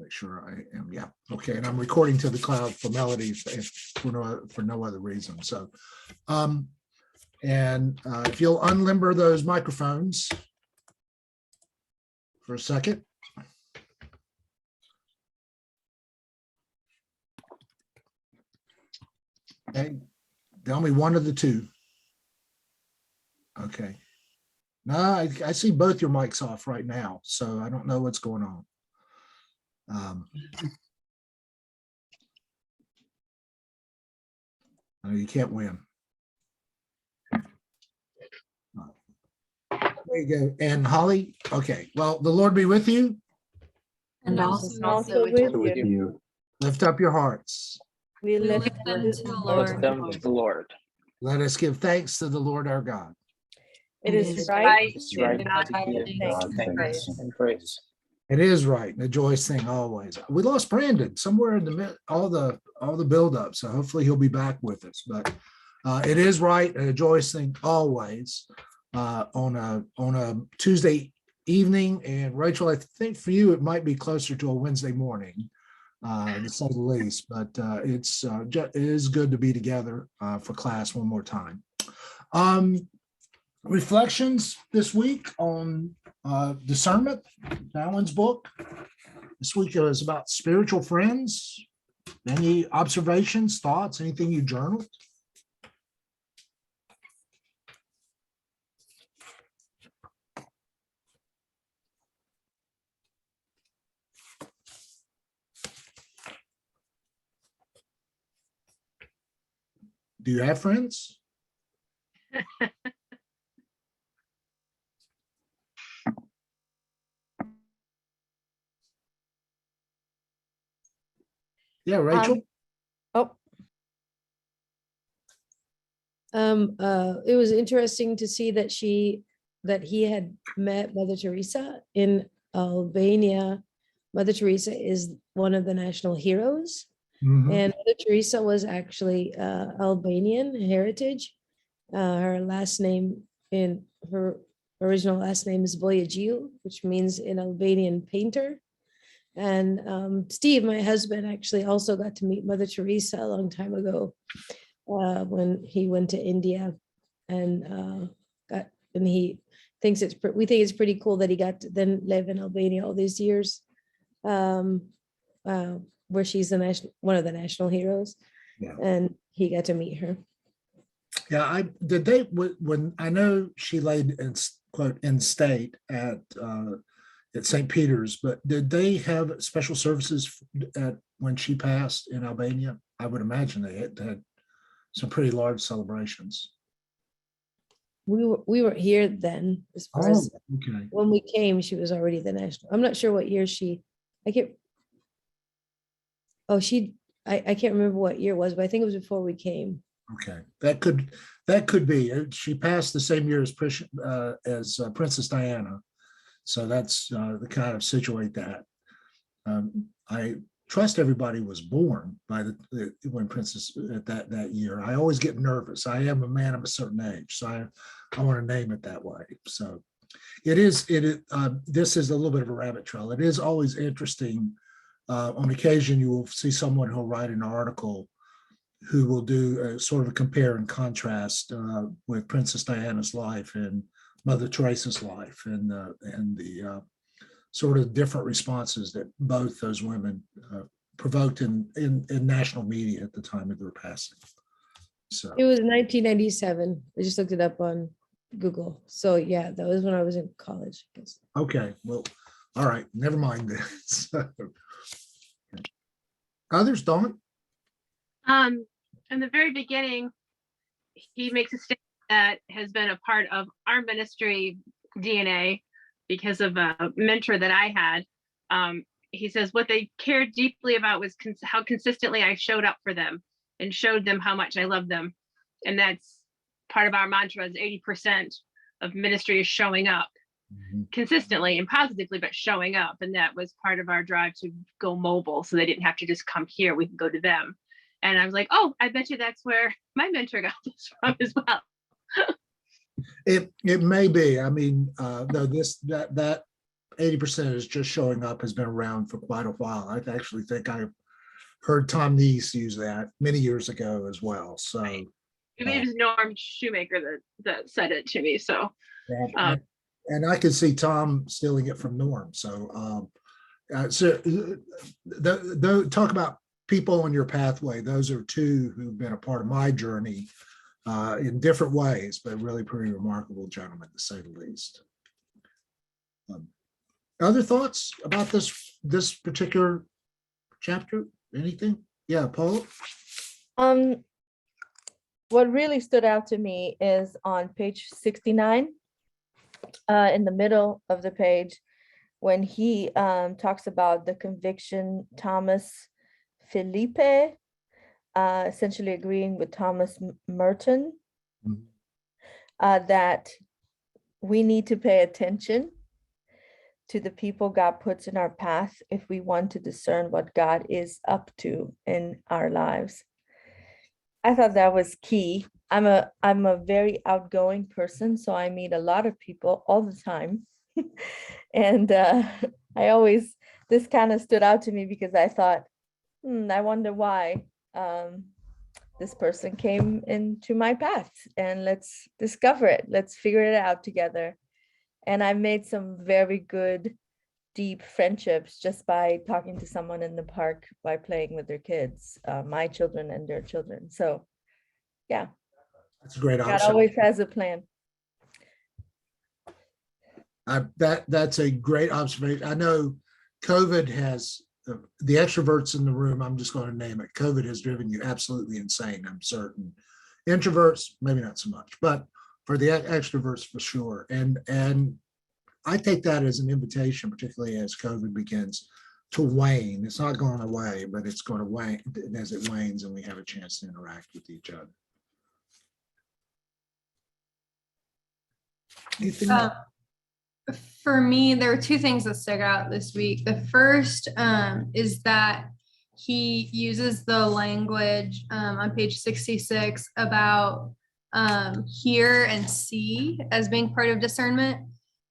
make sure I am. Yeah. Okay. And I'm recording to the cloud for Melody for no other reason. So, if you'll unlimber those microphones for a second. Okay. Tell me one of the two. Okay. No, I see both your mics off right now, so I don't know what's going on. No, you can't win. There you go. And Holly, okay. Well, the Lord be with you. And Also with you. Lift up your hearts. We lift them them to to the the Lord. Lord. The Lord. Let us give thanks to the Lord our God. It is right. It's right and to God give thanks God and thanks praise. and praise. It is right. And a joyous thing always. We lost Brandon somewhere in the mid, all the buildup. So hopefully he'll be back with us. But it is right and a joyous thing always on a Tuesday evening. And Rachel, I think for you it might be closer to a Wednesday morning, to say the least. But it is good to be together for class one more time. Reflections this week on discernment, Alan's book. This week it was about spiritual friends. Any observations, thoughts, anything you journaled? Do you have friends? Yeah, Rachel. It was interesting to see that he had met Mother Teresa in Albania. Mother Teresa is one of the national heroes, and Mother Teresa was actually Albanian heritage. Her last name, in her original last name, is Voyagiu, which means an Albanian painter. And Steve, my husband, actually also got to meet Mother Teresa a long time ago when he went to India, and he thinks we think it's pretty cool that he got to then live in Albania all these years, where she's one of the national heroes, and he got to meet her. Yeah, when I know she laid in quote in state at St. Peter's, but did they have special services when she passed in Albania? I would imagine they had some pretty large celebrations. We were here then, as far as okay. When we came, she was already the national. I'm not sure what year I can't remember what year it was, but I think it was before we came. Okay, that could be. She passed the same year as Princess Diana, so that's the kind of situate that. I trust everybody was born by when Princess at that year. I always get nervous. I am a man of a certain age, so I want to name it that way. So this is a little bit of a rabbit trail. It is always interesting. On occasion, you will see someone who'll write an article who will do a sort of a compare and contrast with Princess Diana's life and Mother Teresa's life, and the sort of different responses that both those women provoked in national media at the time of their passing. So it was 1997. I just looked it up on Google. So yeah, that was when I was in college, I guess. Okay, well, all right, never mind then. So, others, Dawn? In the very beginning, he makes a statement that has been a part of our ministry DNA because of a mentor that I had. He says what they cared deeply about was how consistently I showed up for them and showed them how much I love them. And that's part of our mantra is 80% of ministry is showing up consistently and positively, but showing up. And that was part of our drive to go mobile, so they didn't have to just come here, we can go to them. And I was like, oh, I bet you that's where my mentor got this from as well. It may be. I mean, though that 80% is just showing up has been around for quite a while. I actually think I've heard Tom Neese use that many years ago as well. So Right. I believe it was Norm Shoemaker that said it to me. So and I could see Tom stealing it from Norm. So talk about people on your pathway. Those are two who've been a part of my journey in different ways, but really pretty remarkable gentlemen, to say the least. Other thoughts about this particular chapter? Anything? Yeah, Paul? What really stood out to me is on page 69, in the middle of the page, when he talks about the conviction, Thomas Felipe, essentially agreeing with Thomas Merton, that we need to pay attention to the people God puts in our path if we want to discern what God is up to in our lives. I thought that was key. I'm a very outgoing person, so I meet a lot of people all the time. And this kind of stood out to me because I thought, I wonder why this person came into my path, and let's discover it. Let's figure it out together. And I've made some very good, deep friendships just by talking to someone in the park, by playing with their kids, my children and their children. So, yeah. That's a great God option. always has a plan. That's a great observation. I know COVID has, the extroverts in the room, I'm just going to name it, COVID has driven you absolutely insane, I'm certain. Introverts, maybe not so much, but for the extroverts for sure. And I take that as an invitation, particularly as COVID begins to wane. It's not going away, but it's going to wane as it wanes and we have a chance to interact with each other. Anything else? For me, there were two things that stuck out this week. The first is that he uses the language on page 66 about hear and see as being part of discernment.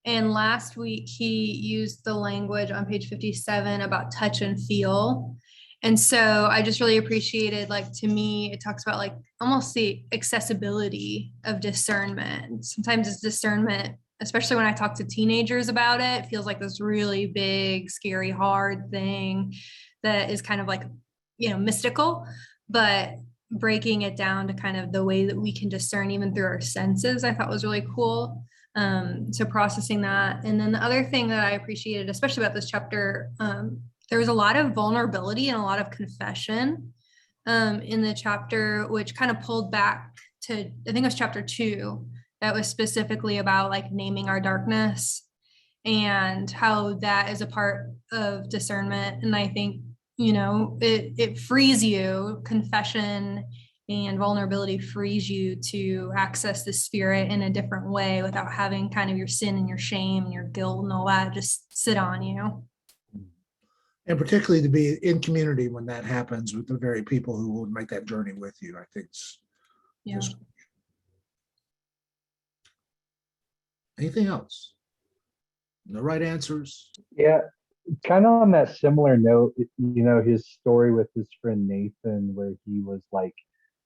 And last week, he used the language on page 57 about touch and feel. And so I just really appreciated, like, to me, it talks about like almost the accessibility of discernment. Sometimes it's discernment, especially when I talk to teenagers about it, it feels like this really big, scary, hard thing that is kind of like, mystical, but breaking it down to kind of the way that we can discern even through our senses, I thought was really cool. So processing that. And then the other thing that I appreciated, especially about this chapter, there was a lot of vulnerability and a lot of confession in the chapter, which kind of pulled back to, I think it was chapter 2, that was specifically about like naming our darkness and how that is a part of discernment. And I think, it frees you, confession and vulnerability frees you to access the spirit in a different way without having kind of your sin and your shame and your guilt and all that just sit on you. And particularly to be in community when that happens with the very people who will make that journey with you, I think it's just. Anything else? No right answers? Yeah, kind of on that similar note, his story with his friend Nathan, where he was like,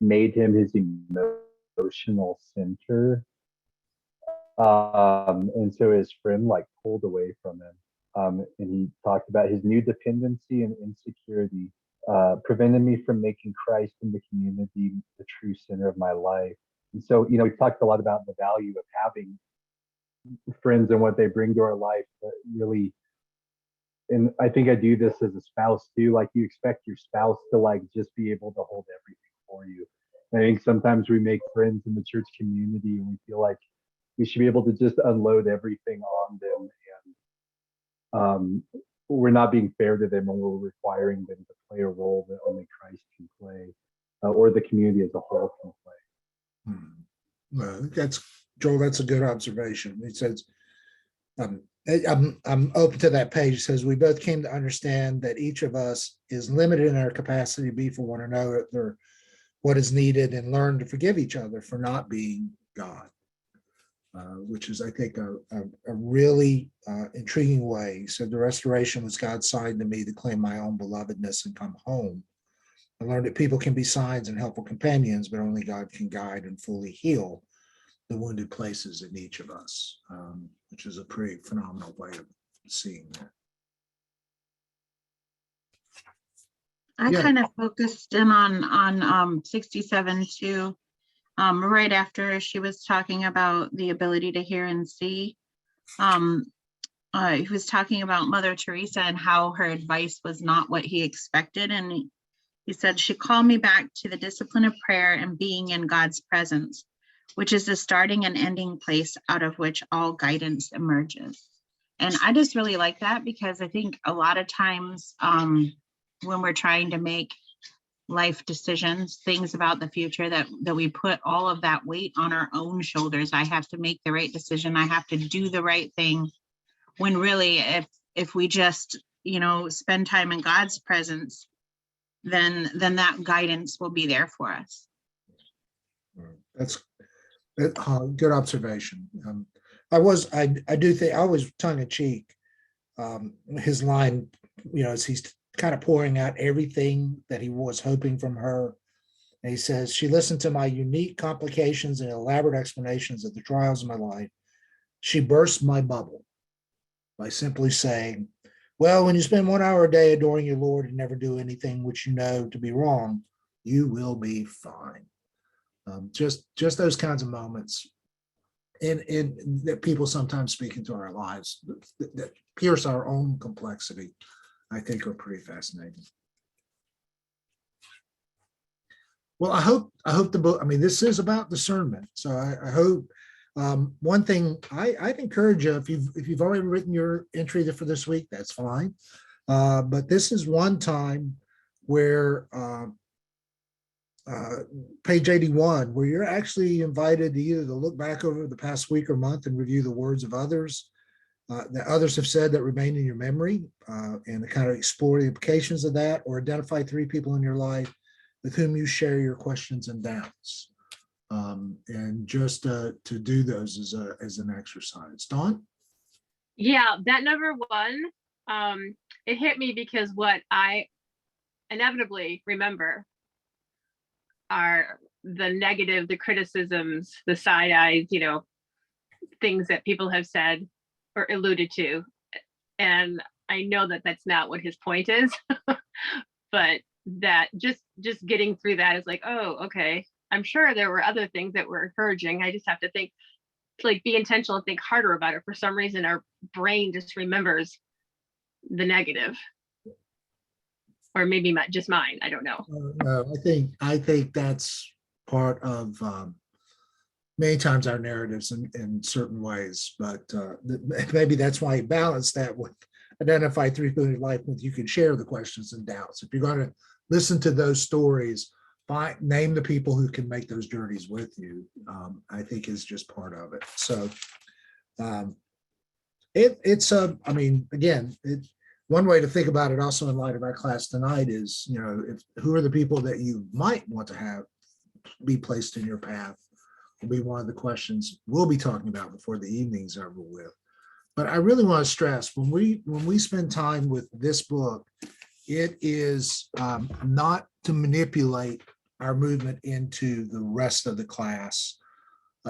made him his emotional center. And so his friend like pulled away from him. And he talked about his new dependency and insecurity prevented me from making Christ in the community the true center of my life. And so, we talked a lot about the value of having friends and what they bring to our life, but really, and I think I do this as a spouse too, like you expect your spouse to like just be able to hold everything for you. And I think sometimes we make friends in the church community and we feel like we should be able to just unload everything on them, and we're not being fair to them when we're requiring them to play a role that only Christ can play, or the community as a whole can play. Well, Joel, that's a good observation. He says, I'm open to that page. It says, we both came to understand that each of us is limited in our capacity to be for one another what is needed, and learn to forgive each other for not being God, which is, I think, a really intriguing way. He said, the restoration was God's sign to me to claim my own belovedness and come home. I learned that people can be signs and helpful companions, but only God can guide and fully heal the wounded places in each of us, which is a pretty phenomenal way of seeing that. I Yeah. kind of focused in on 67 too. Right after she was talking about the ability to hear and see. He was talking about Mother Teresa and how her advice was not what he expected. And he said, she called me back to the discipline of prayer and being in God's presence, which is the starting and ending place out of which all guidance emerges. And I just really like that, because I think a lot of times when we're trying to make life decisions, things about the future, that we put all of that weight on our own shoulders. I have to make the right decision. I have to do the right thing. When really, if we just, spend time in God's presence, then that guidance will be there for us. That's good observation. I do think, I was tongue in cheek. His line, as he's kind of pouring out everything that he was hoping from her. And he says, she listened to my unique complications and elaborate explanations of the trials of my life. She burst my bubble by simply saying, well, when you spend 1 hour a day adoring your Lord and never do anything which you know to be wrong, you will be fine. Just those kinds of moments in that people sometimes speak into our lives that pierce our own complexity, I think are pretty fascinating. Well, I hope the book, this is about discernment. So I hope one thing I'd encourage you, if you've already written your entry for this week, that's fine. But this is one time where page 81, where you're actually invited to either to look back over the past week or month and review the words of others that others have said that remain in your memory, and to kind of explore the implications of that, or identify 3 people in your life with whom you share your questions and doubts. And just to do those as an exercise. Dawn? Yeah, that number 1, it hit me because what I inevitably remember are the negative, the criticisms, the side eyes, things that people have said or alluded to. And I know that that's not what his point is, but that just getting through that is like, oh, okay. I'm sure there were other things that were encouraging. I just have to think, be intentional and think harder about it. For some reason, our brain just remembers the negative, or maybe just mine. I don't know. No, I think that's part of many times our narratives in certain ways, but maybe that's why he balanced that with identify 3 people in your life with you can share the questions and doubts. If you're going to listen to those stories, name the people who can make those journeys with you. I think is just part of it. So it's again, one way to think about it also in light of our class tonight is, who are the people that you might want to have be placed in your path will be one of the questions we'll be talking about before the evening's over with. But I really want to stress, when we spend time with this book, it is not to manipulate our movement into the rest of the class.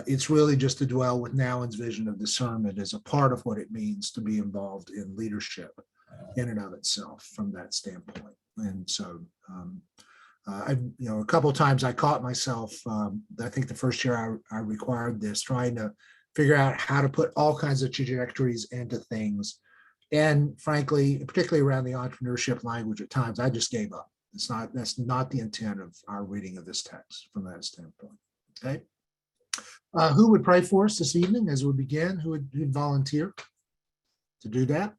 It's really just to dwell with Nouwen's vision of discernment as a part of what it means to be involved in leadership in and of itself from that standpoint. And so a couple of times I caught myself, I think the first year I required this, trying to figure out how to put all kinds of trajectories into things. And frankly, particularly around the entrepreneurship language, at times I just gave up. That's not the intent of our reading of this text from that standpoint. Okay. Who would pray for us this evening as we begin? Who'd volunteer to do that?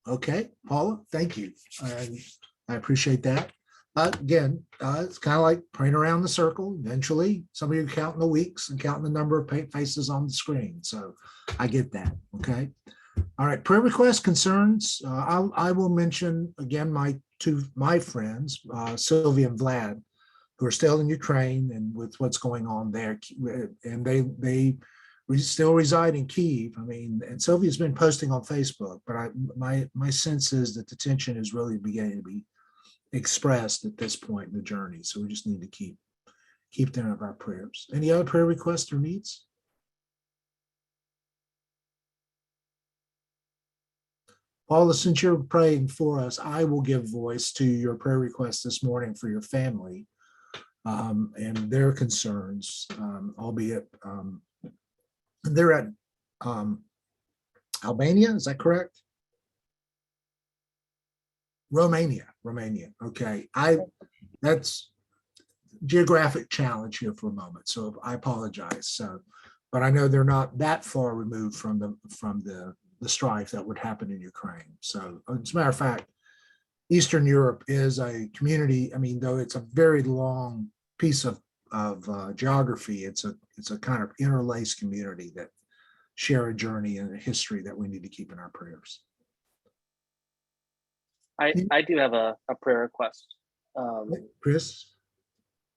Okay, Paula, thank you. I appreciate that. Again, it's kind of like praying around the circle. Eventually, some of you are counting the weeks and counting the number of faces on the screen. So I get that. Okay. All right. Prayer requests, concerns. I will mention again my friends, Sylvia and Vlad, who are still in Ukraine and with what's going on there. And they still reside in Kyiv. I mean, and Sylvia's been posting on Facebook, but my sense is that the tension is really beginning to be expressed at this point in the journey. So we just need to keep them in our prayers. Any other prayer requests or needs? Paula, since you're praying for us, I will give voice to your prayer request this morning for your family and their concerns, albeit they're at Albania, is that correct? Romania. Okay, that's geographic challenge here for a moment, so I apologize. So, but I know they're not that far removed from the strife that would happen in Ukraine. So, as a matter of fact, Eastern Europe is a community. I mean, though it's a very long piece of geography, it's a kind of interlaced community that share a journey and a history that we need to keep in our prayers. I do have a prayer request. Chris?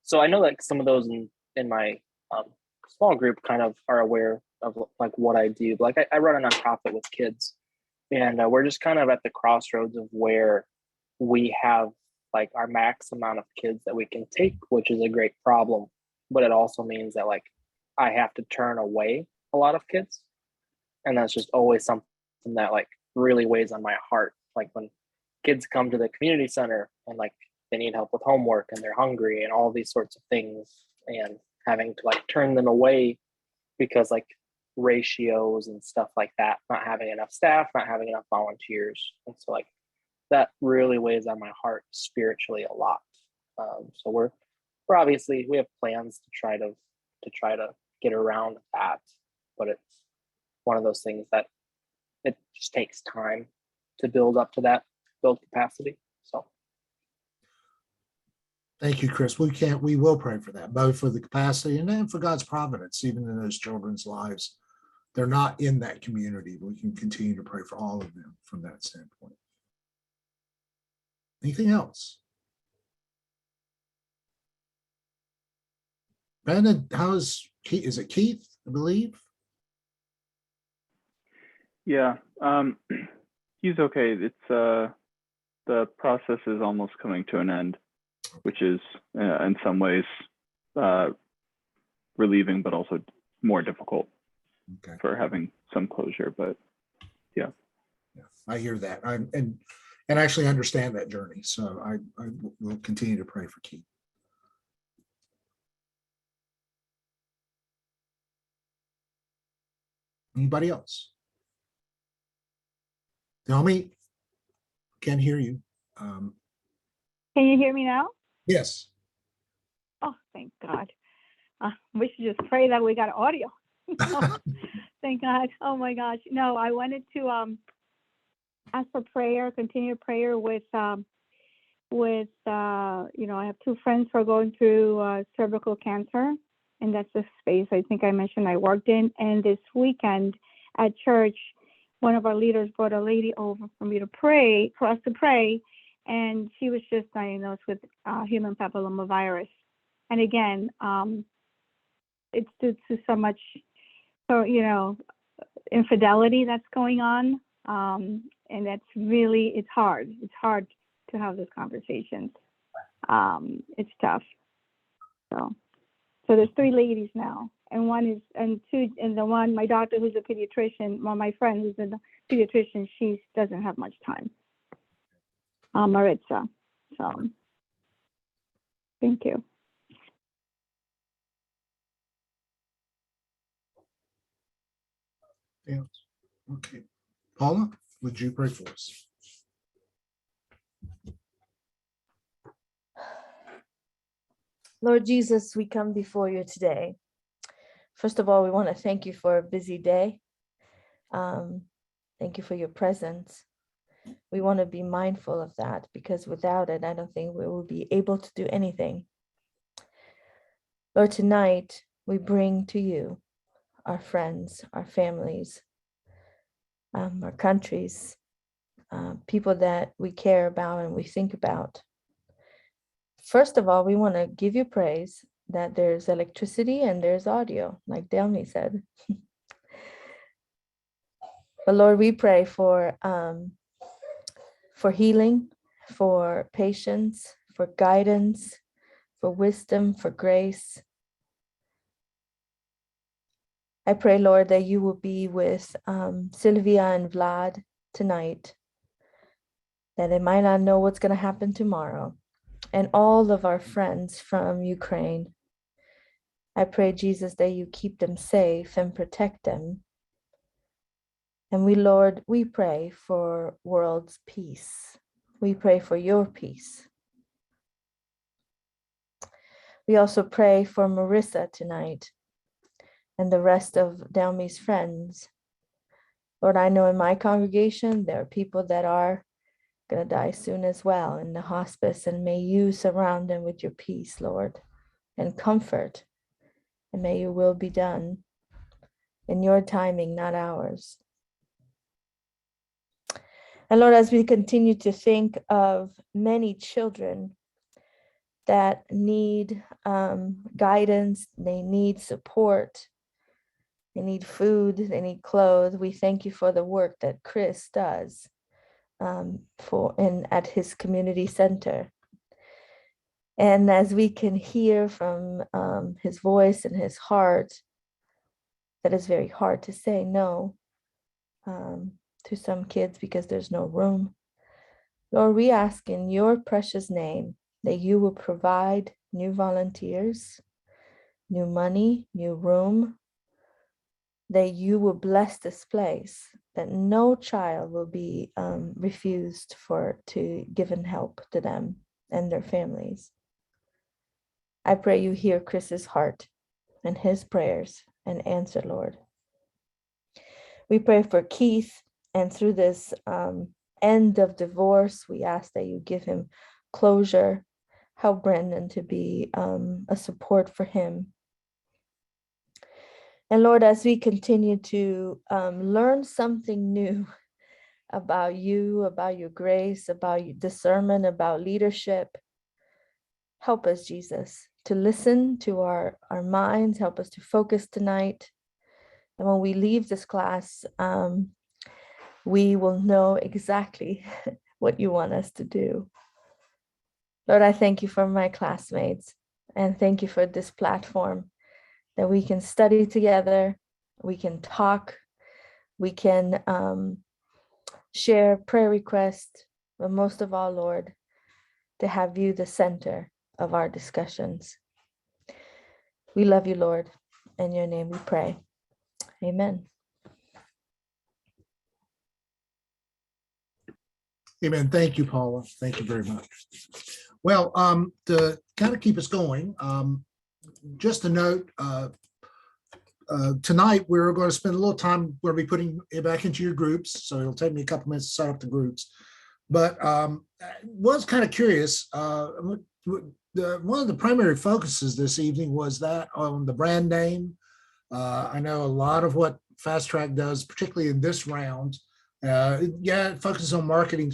So I know like some of those in my small group kind of are aware of like what I do. Like I run a nonprofit with kids, and we're just kind of at the crossroads of where we have like our max amount of kids that we can take, which is a great problem. But it also means that like I have to turn away a lot of kids. And that's just always something that like really weighs on my heart. Like when kids come to the community center and like they need help with homework and they're hungry and all these sorts of things, and having to like turn them away because like ratios and stuff like that, not having enough staff, not having enough volunteers. And so like that really weighs on my heart spiritually a lot. So we're obviously, we have plans to try to get around that, but it's one of those things that it just takes time to build up to that, build capacity. So Thank you, Chris. We will pray for that, both for the capacity and then for God's providence, even in those children's lives. They're not in that community, but we can continue to pray for all of them from that standpoint. Anything else? Brandon, how's Keith? Is it Keith, I believe? Yeah, he's okay. It's the process is almost coming to an end, which is in some ways relieving, but also more difficult for having some closure. But yeah, I hear that. And actually understand that journey. So I will continue to pray for Keith. Anybody else? Naomi, can't hear you. Can you hear me now? Yes. Oh, thank God. We should just pray that we got audio. Thank God. Oh my gosh. No, I wanted to ask for prayer, continue prayer with I have two friends who are going through cervical cancer, and that's the space I think I mentioned I worked in. And this weekend at church, one of our leaders brought a lady over for us to pray, and she was just diagnosed with human papillomavirus. And again, it's due to so much, infidelity that's going on, and that's really, it's hard. It's hard to have those conversations. It's tough. So there's three ladies now, and the one, my doctor who's a pediatrician, my friend who's a pediatrician, she doesn't have much time. Maritza. So thank you. Yeah. Okay. Paula, would you pray for us? Lord Jesus, we come before you today. First of all, we want to thank you for a busy day. Thank you for your presence. We want to be mindful of that, because without it, I don't think we will be able to do anything. Lord, tonight we bring to you our friends, our families, our countries, people that we care about and we think about. first of all, we want to give you praise that there's electricity and there's audio, like Delmy said. But Lord, we pray for healing, for patience, for guidance, for wisdom, for grace. I pray, Lord, that you will be with Sylvia and Vlad tonight, that they might not know what's going to happen tomorrow, and all of our friends from Ukraine. I pray, Jesus, that you keep them safe and protect them. And we, Lord, we pray for world's peace. We pray for your peace. We also pray for Marissa tonight and the rest of Delmi's friends. Lord, I know in my congregation, there are people that are going to die soon as well in the hospice, and may you surround them with your peace, Lord, and comfort, and may your will be done in your timing, not ours. And Lord, as we continue to think of many children that need guidance, they need support, they need food, they need clothes, we thank you for the work that Chris does at his community center. And as we can hear from his voice and his heart, that is very hard to say no to some kids because there's no room. Lord, we ask in your precious name that you will provide new volunteers, new money, new room, that you will bless this place, that no child will be refused to given help to them and their families. I pray you hear Chris's heart and his prayers and answer, Lord. We pray for Keith, and through this end of divorce, we ask that you give him closure, help Brandon to be a support for him. And Lord, as we continue to learn something new about you, about your grace, about your discernment, about leadership, help us, Jesus, to listen to our minds, help us to focus tonight. And when we leave this class, we will know exactly what you want us to do. Lord, I thank you for my classmates, and thank you for this platform that we can study together, we can talk, we can share prayer requests, but most of all, Lord, to have you the center of our discussions. We love you, Lord. In your name we pray. Amen. Amen. Thank you, Paula. Thank you very much. Well, to kind of keep us going, just a note, tonight we're going to spend a little time, we'll be putting it back into your groups, so it'll take me a couple minutes to set up the groups. But was kind of curious, one of the primary focuses this evening was that on the brand name. I know a lot of what Fast Track does, particularly in this round, it focuses on marketing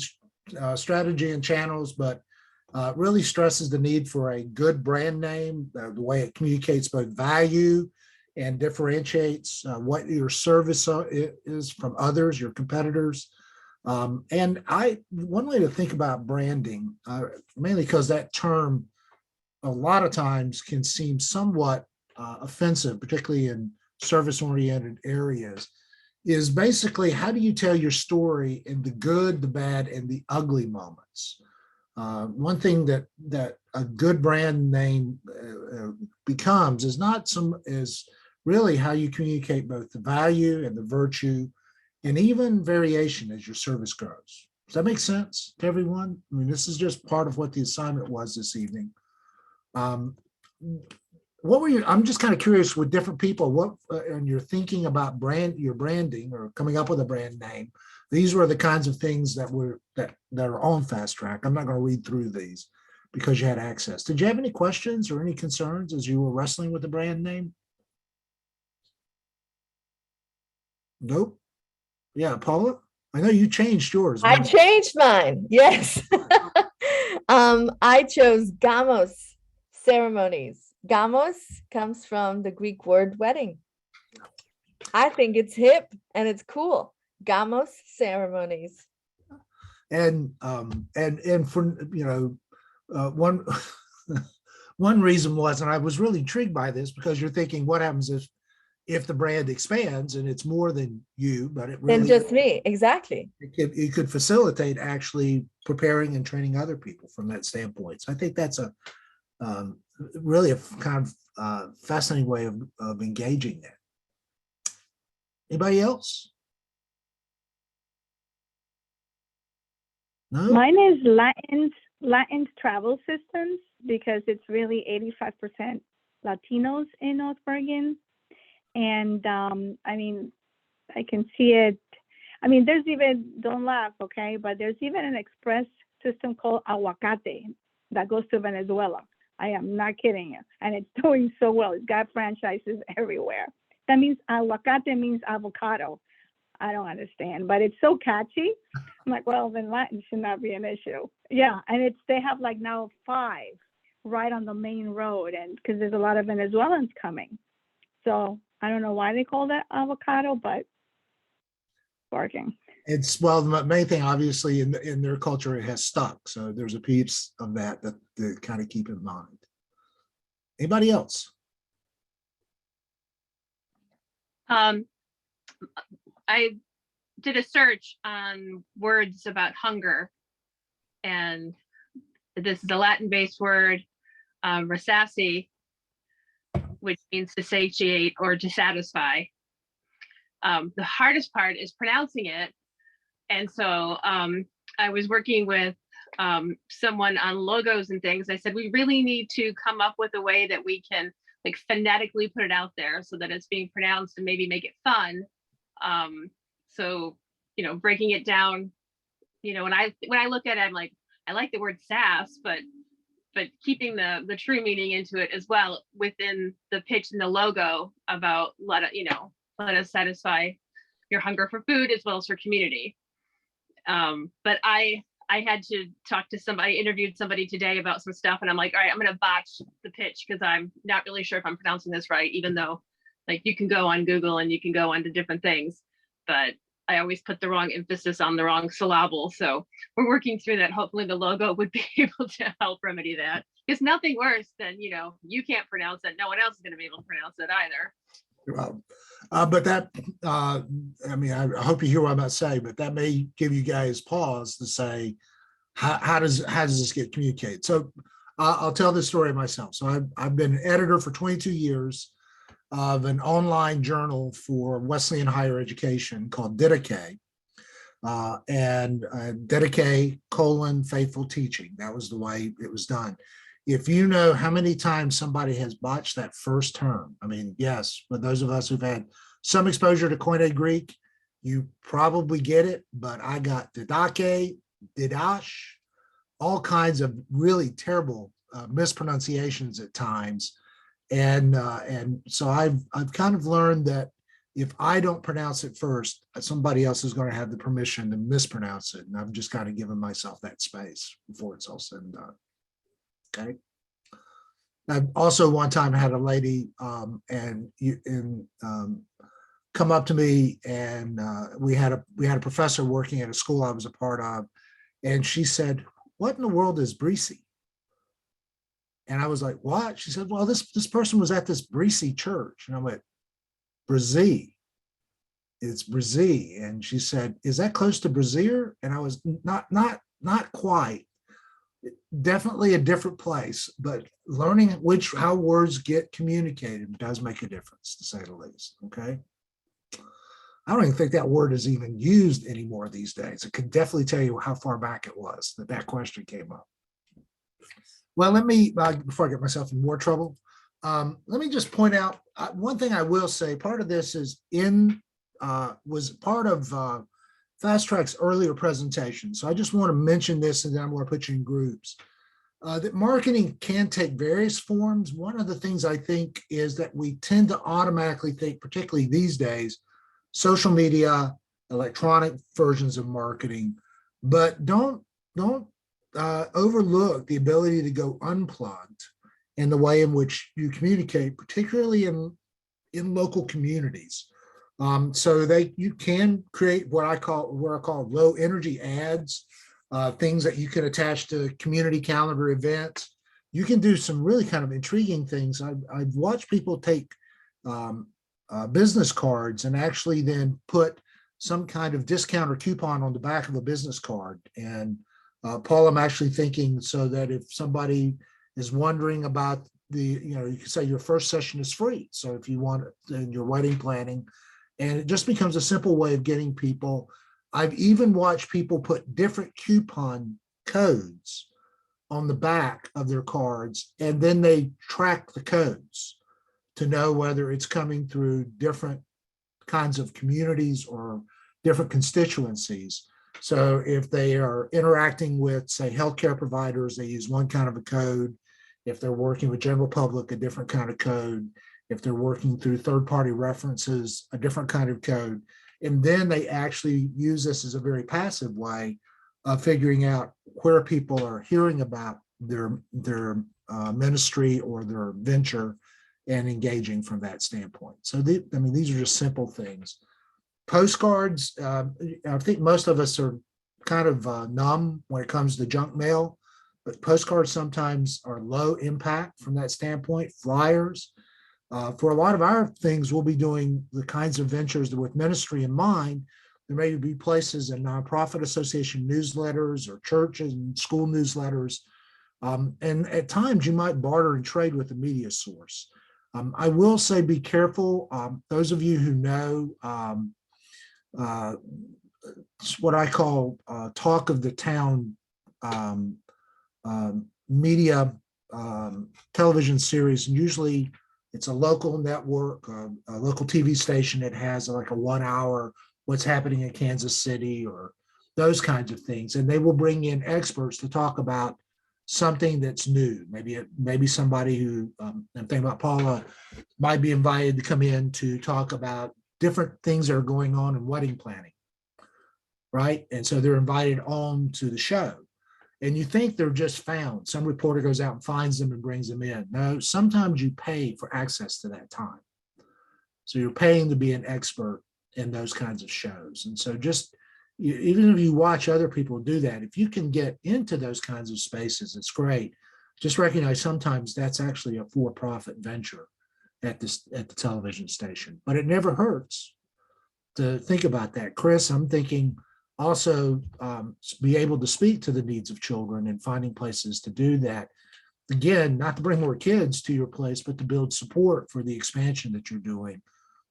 strategy and channels, but really stresses the need for a good brand name, the way it communicates both value and differentiates what your service is from others, your competitors. And one way to think about branding, mainly because that term a lot of times can seem somewhat offensive, particularly in service-oriented areas, is basically how do you tell your story in the good, the bad, and the ugly moments? One thing that a good brand name becomes is really how you communicate both the value and the virtue, and even variation as your service grows. Does that make sense to everyone? I mean, this is just part of what the assignment was this evening. I'm just kind of curious with different people, what and you're thinking about your branding or coming up with a brand name. These were the kinds of things that are on Fast Track. I'm not going to read through these because you had access. Did you have any questions or any concerns as you were wrestling with the brand name? Nope. Yeah, Paula, I know you changed yours. I changed mine. Yes. I chose gamos ceremonies. Gamos comes from the Greek word wedding. I think it's hip and it's cool. Gamos ceremonies. And for, one one reason was, and I was really intrigued by this, because you're thinking, what happens if the brand expands and it's more than you, but it Than really just me, exactly. it could facilitate actually preparing and training other people from that standpoint. So I think that's a really a kind of fascinating way of engaging that. Anybody else? No. Mine is Latin's travel systems, because it's really 85% Latinos in North Bergen. And I mean, I can see it. I mean, there's even, don't laugh, okay, but there's even an express system called Aguacate that goes to Venezuela. I am not kidding you. And it's doing so well. It's got franchises everywhere. That means aguacate means avocado. I don't understand, but it's so catchy. I'm like, well, then Latin should not be an issue. Yeah, and they have like now 5 right on the main road, and because there's a lot of Venezuelans coming. So I don't know why they call that avocado, but working. It's, well, the main thing, obviously, in their culture, it has stuck. So there's a piece of that to kind of keep in mind. Anybody else? I did a search on words about hunger, and this is a Latin-based word, rasaci, which means to satiate or to satisfy. The hardest part is pronouncing it. And so I was working with someone on logos and things. I said, we really need to come up with a way that we can like phonetically put it out there so that it's being pronounced and maybe make it fun. So, breaking it down, when I look at it, I'm like, I like the word sass, but keeping the true meaning into it as well within the pitch and the logo about let us satisfy your hunger for food as well as for community. But I had to talk to somebody, interviewed somebody today about some stuff, and I'm like, all right, I'm going to botch the pitch because I'm not really sure if I'm pronouncing this right, even though like you can go on Google and you can go onto different things, but I always put the wrong emphasis on the wrong syllable. So we're working through that. Hopefully the logo would be able to help remedy that. It's nothing worse than, you can't pronounce it. No one else is going to be able to pronounce it either. But that, I mean, I hope you hear what I'm about to say, but that may give you guys pause to say, how does this get communicated? So I'll tell this story myself. So I've been an editor for 22 years of an online journal for Wesleyan higher education called Didache, and Didache : faithful teaching. That was the way it was done. If you know how many times somebody has botched that first term, I mean, yes, but those of us who've had some exposure to Koine Greek, you probably get it, but I got Didache, Didash, all kinds of really terrible mispronunciations at times. And so I've kind of learned that if I don't pronounce it first, somebody else is going to have the permission to mispronounce it. And I've just kind of given myself that space before it's all said and done. Okay. I also one time had a lady come up to me, and we had a professor working at a school I was a part of, and she said, "What in the world is Breesy?" And I was like, "What?" She said, "Well, this person was at this Breesy church," and I went, "Brazil." It's Brazil, and she said, "Is that close to Brazier?" And I was not quite. Definitely a different place, but learning how words get communicated does make a difference, to say the least. Okay. I don't even think that word is even used anymore these days. I could definitely tell you how far back it was that question came up. Well, let me, before I get myself in more trouble, let me just point out one thing I will say. Part of this is was part of Fast Track's earlier presentation. So I just want to mention this, and then I'm going to put you in groups. That marketing can take various forms. One of the things I think is that we tend to automatically think, particularly these days, social media, electronic versions of marketing, but don't overlook the ability to go unplugged in the way in which you communicate, particularly in local communities. So you can create what I call low energy ads, things that you can attach to community calendar events. You can do some really kind of intriguing things. I've watched people take business cards and actually then put some kind of discount or coupon on the back of a business card. And Paul, I'm actually thinking so that if somebody is wondering about you can say your first session is free. So if you want in your wedding planning, and it just becomes a simple way of getting people. I've even watched people put different coupon codes on the back of their cards, and then they track the codes to know whether it's coming through different kinds of communities or different constituencies. So if they are interacting with, say, healthcare providers, they use one kind of a code. If they're working with general public, a different kind of code. If they're working through third-party references, a different kind of code. And then they actually use this as a very passive way of figuring out where people are hearing about their ministry or their venture and engaging from that standpoint. So these are just simple things. Postcards, I think most of us are kind of numb when it comes to junk mail, but postcards sometimes are low impact from that standpoint. Flyers. For a lot of our things, we'll be doing the kinds of ventures that with ministry in mind. There may be places and nonprofit association newsletters or churches and school newsletters. And at times you might barter and trade with the media source. I will say be careful. Those of you who know what I call talk of the town media television series, and usually it's a local network, a local TV station that has like a 1 hour, what's happening in Kansas City or those kinds of things. And they will bring in experts to talk about something that's new. Maybe somebody who, I'm thinking about Paula, might be invited to come in to talk about different things that are going on in wedding planning, right? And so they're invited on to the show. And you think they're just found. Some reporter goes out and finds them and brings them in. No, sometimes you pay for access to that time. So you're paying to be an expert in those kinds of shows. And so even if you watch other people do that, if you can get into those kinds of spaces, it's great. Just recognize sometimes that's actually a for-profit venture at the television station, but it never hurts to think about that. Chris, I'm thinking also be able to speak to the needs of children and finding places to do that. Again, not to bring more kids to your place, but to build support for the expansion that you're doing.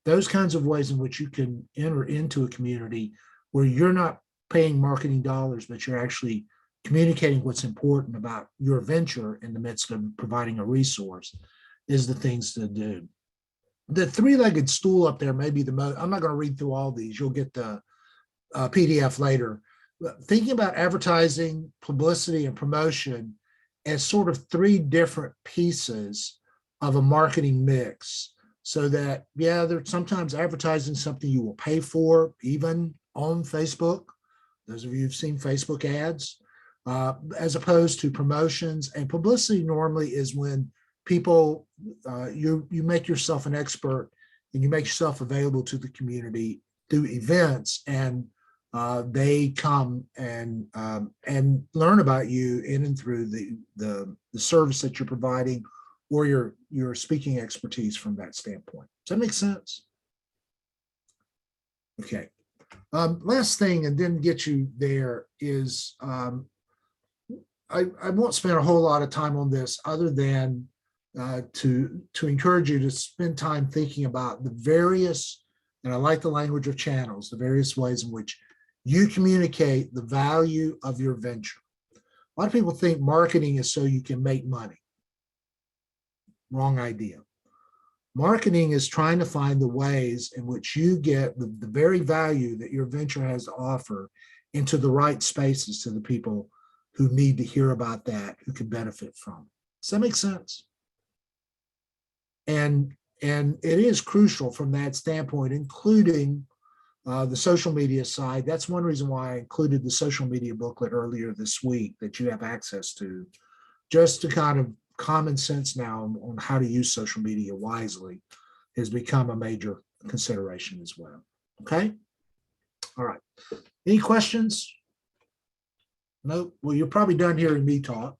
Those kinds of ways in which you can enter into a community where you're not paying marketing dollars, but you're actually communicating what's important about your venture in the midst of providing a resource is the things to do. The three-legged stool up there may be the most, I'm not going to read through all these. You'll get the PDF later. But thinking about advertising, publicity, and promotion as sort of three different pieces of a marketing mix, so that, yeah, there's sometimes advertising something you will pay for, even on Facebook. Those of you who've seen Facebook ads, as opposed to promotions. And publicity normally is when people, you make yourself an expert and you make yourself available to the community through events, and they come and learn about you in and through the service that you're providing or your speaking expertise from that standpoint. Does that make sense? Okay. Last thing, and then get you there, is I won't spend a whole lot of time on this other than to encourage you to spend time thinking about the various, and I like the language of channels, the various ways in which you communicate the value of your venture. A lot of people think marketing is so you can make money. Wrong idea. Marketing is trying to find the ways in which you get the very value that your venture has to offer into the right spaces to the people who need to hear about that, who can benefit from it. Does that make sense? And it is crucial from that standpoint, including the social media side. That's one reason why I included the social media booklet earlier this week that you have access to, just to kind of common sense now on how to use social media wisely has become a major consideration as well. Okay. All right. Any questions? No. Well, you're probably done hearing me talk.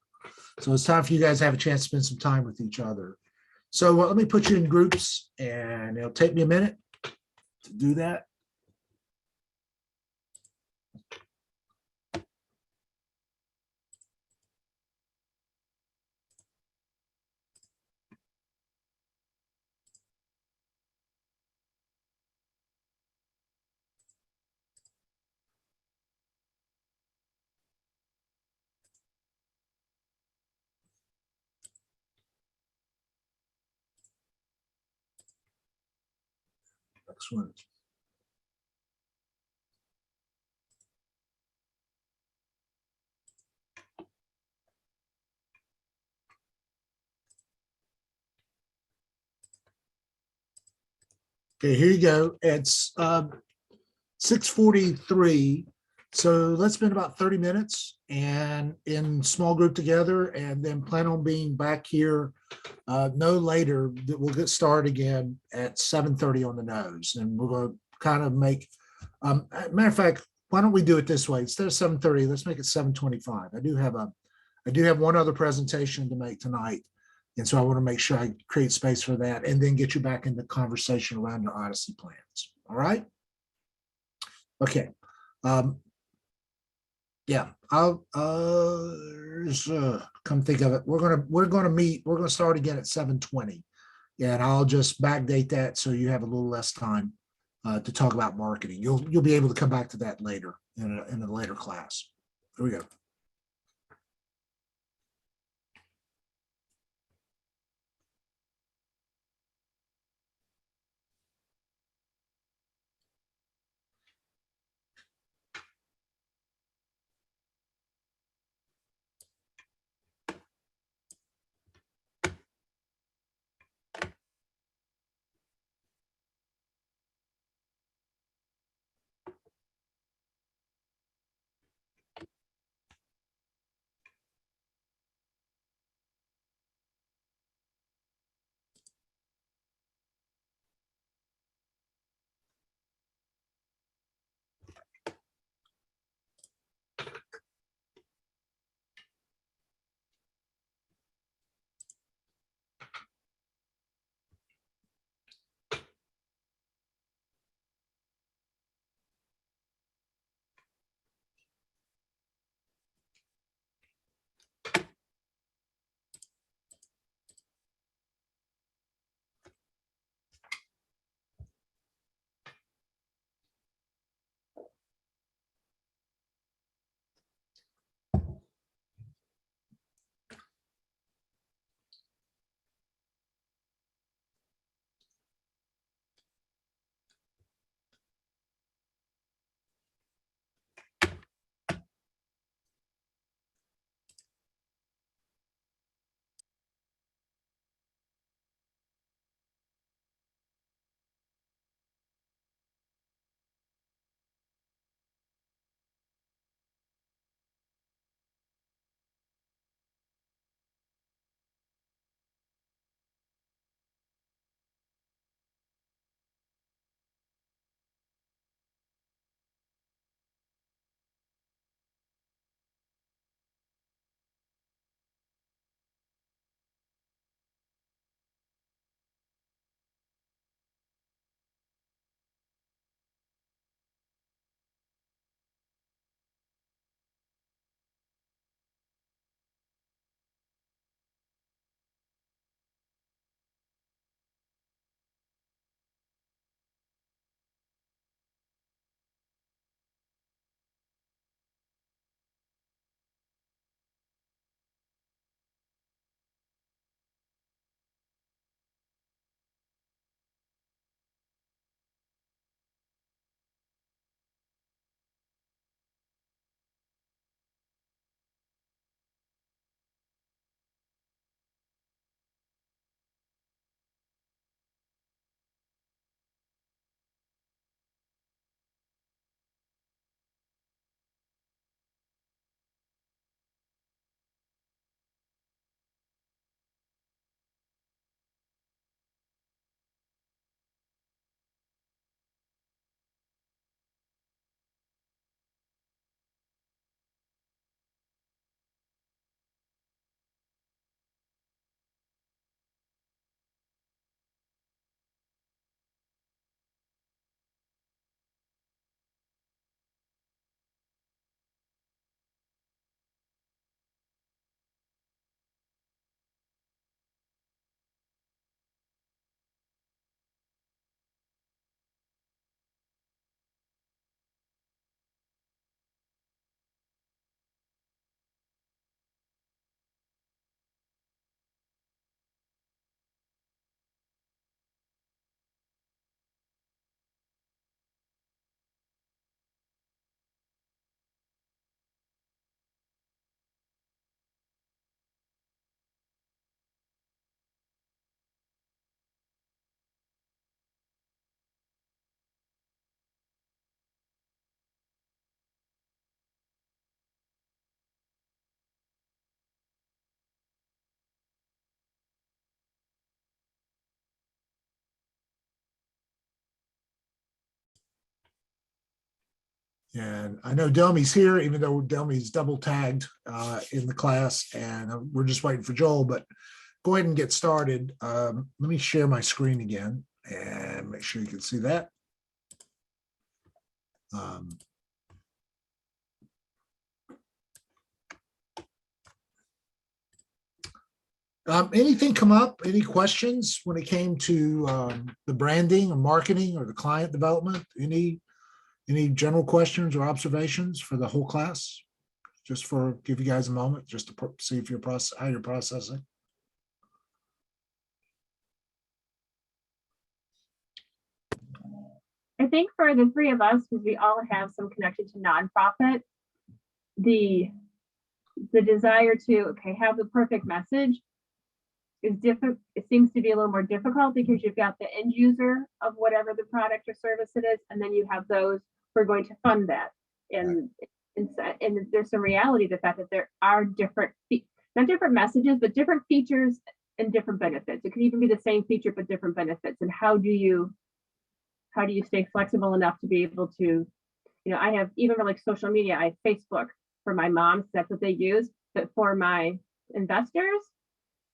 So it's time for you guys to have a chance to spend some time with each other. So let me put you in groups, and it'll take me a minute to do that. Excellent. Okay, here you go. It's 6:43. So let's spend about 30 minutes and in small group together, and then plan on being back here no later. That we'll get started again at 7:30 on the nose, and we're going to kind of make. Matter of fact, why don't we do it this way? Instead of 7:30, let's make it 7:25. I do have one other presentation to make tonight, and so I want to make sure I create space for that, and then get you back into conversation around your Odyssey plans. All right. Okay. Yeah, I'll come think of it. We're gonna start again at 7:20. And I'll just backdate that so you have a little less time to talk about marketing. You'll be able to come back to that later in a later class. Here we go. And I know Delmi's here, even though Delmi's double tagged in the class, and we're just waiting for Joel, but go ahead and get started. Let me share my screen again and make sure you can see that. Anything come up? Any questions when it came to the branding or marketing or the client development? Any general questions or observations for the whole class? Just for give you guys a moment, just to see if you're how you're processing. I think for the three of us, because we all have some connection to nonprofit, the desire to have the perfect message is different. It seems to be a little more difficult because you've got the end user of whatever the product or service it is, and then you have those who are going to fund that. And there's some reality to the fact that there are different, not different messages, but different features and different benefits. It could even be the same feature but different benefits. And how do you stay flexible enough to be able to, I have, even for like social media, I have Facebook for my mom, that's what they use, but for my investors,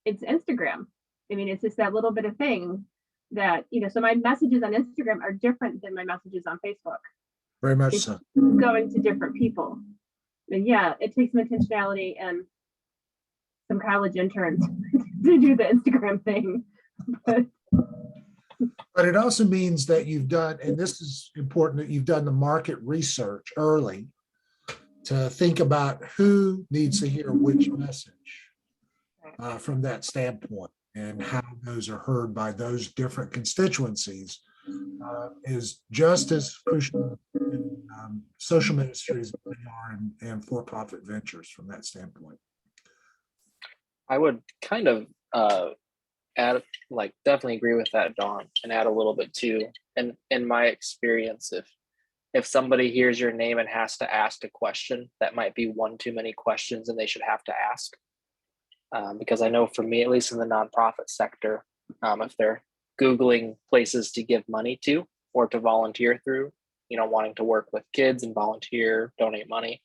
it's Instagram. I mean, it's just that little bit of thing that, so my messages on Instagram are different than my messages on Facebook. Very much It's so. going to different people. And yeah, it takes some intentionality and some college interns to do the Instagram thing. But it also means that you've done, and this is important, that you've done the market research early to think about who needs to hear which message from that standpoint, and how those are heard by those different constituencies is just as crucial in social ministries as they are in for-profit ventures from that standpoint. I would kind of add, definitely agree with that, Dawn, and add a little bit too. And in my experience, if somebody hears your name and has to ask a question, that might be one too many questions and they should have to ask. Because I know for me, at least in the nonprofit sector, if they're Googling places to give money to or to volunteer through, wanting to work with kids and volunteer, donate money,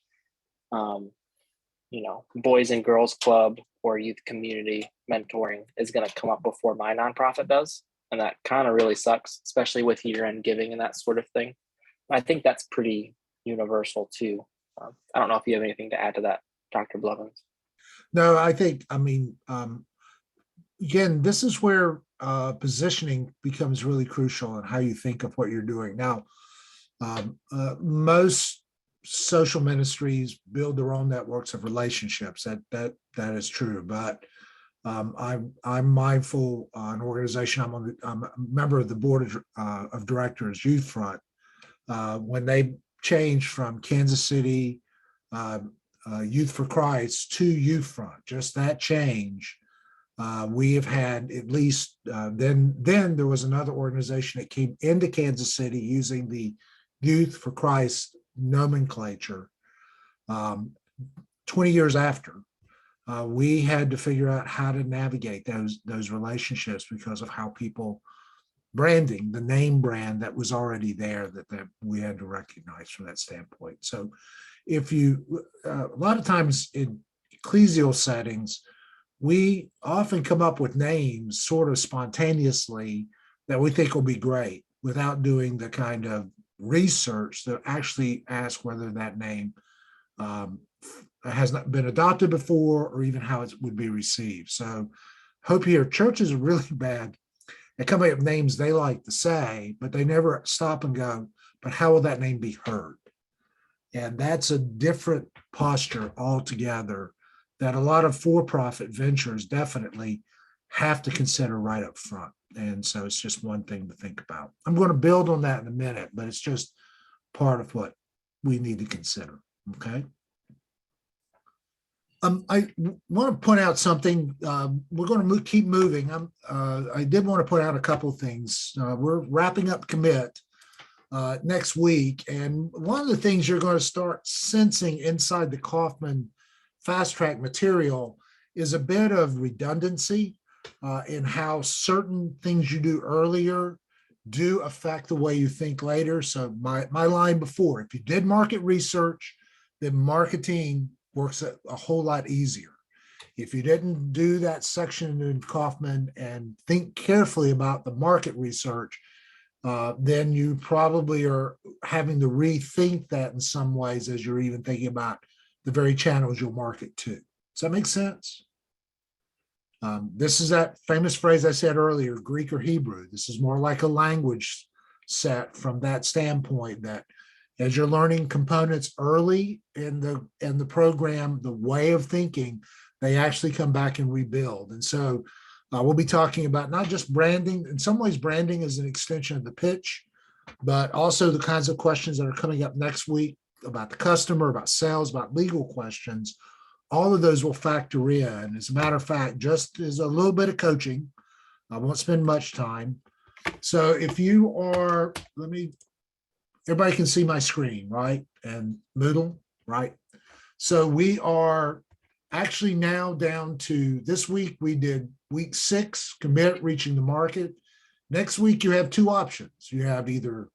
Boys and Girls Club or youth community mentoring is going to come up before my nonprofit does. And that kind of really sucks, especially with year-end giving and that sort of thing. I think that's pretty universal too. I don't know if you have anything to add to that, Dr. Blevins. No, again, this is where positioning becomes really crucial in how you think of what you're doing. Now, most social ministries build their own networks of relationships. That is true, but I'm mindful. An organization I'm a member of the board of directors, Youth Front. When they changed from Kansas City Youth for Christ to Youth Front, just that change, we have had at least. Then there was another organization that came into Kansas City using the Youth for Christ nomenclature. 20 years after, we had to figure out how to navigate those relationships because of how people branding, the name brand that was already there that we had to recognize from that standpoint. So if you, a lot of times in ecclesial settings, we often come up with names sort of spontaneously that we think will be great without doing the kind of research to actually ask whether that name has not been adopted before or even how it would be received. So hope here, churches are really bad at coming up with names they like to say, but they never stop and go, but how will that name be heard? And that's a different posture altogether that a lot of for-profit ventures definitely have to consider right up front. And so it's just one thing to think about. I'm going to build on that in a minute, but it's just part of what we need to consider. Okay. I want to point out something. We're going to keep moving. I did want to point out a couple of things. We're wrapping up commit next week. And one of the things you're going to start sensing inside the Kaufman fast track material is a bit of redundancy in how certain things you do earlier do affect the way you think later. So my line before, if you did market research, then marketing works a whole lot easier. If you didn't do that section in Kaufman and think carefully about the market research, then you probably are having to rethink that in some ways as you're even thinking about the very channels you'll market to. Does that make sense? This is that famous phrase I said earlier, Greek or Hebrew. This is more like a language set from that standpoint, that as you're learning components early in the program, the way of thinking, they actually come back and rebuild. And so we'll be talking about not just branding. In some ways, branding is an extension of the pitch, but also the kinds of questions that are coming up next week about the customer, about sales, about legal questions. All of those will factor in. As a matter of fact, just as a little bit of coaching, I won't spend much time. So if you are, everybody can see my screen, right? And Moodle, right? So we are actually now down to this week. We did week 6, commit, reaching the market. Next week, you have 2 options. You have either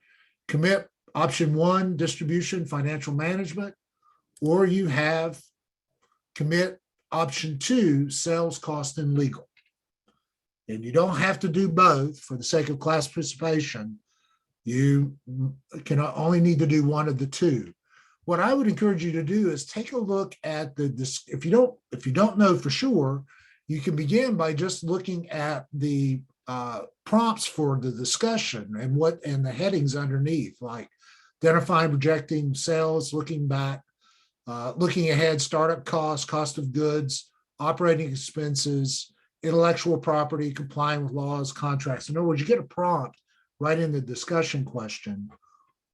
commit option 1, distribution, financial management, or you have commit option 2, sales, cost, and legal. And you don't have to do both for the sake of class participation. You can only need to do one of the 2. What I would encourage you to do is take a look at if you don't know for sure, you can begin by just looking at the prompts for the discussion and the headings underneath, like identifying, projecting, sales, looking back, looking ahead, startup costs, cost of goods, operating expenses, intellectual property, complying with laws, contracts. In other words, you get a prompt right in the discussion question,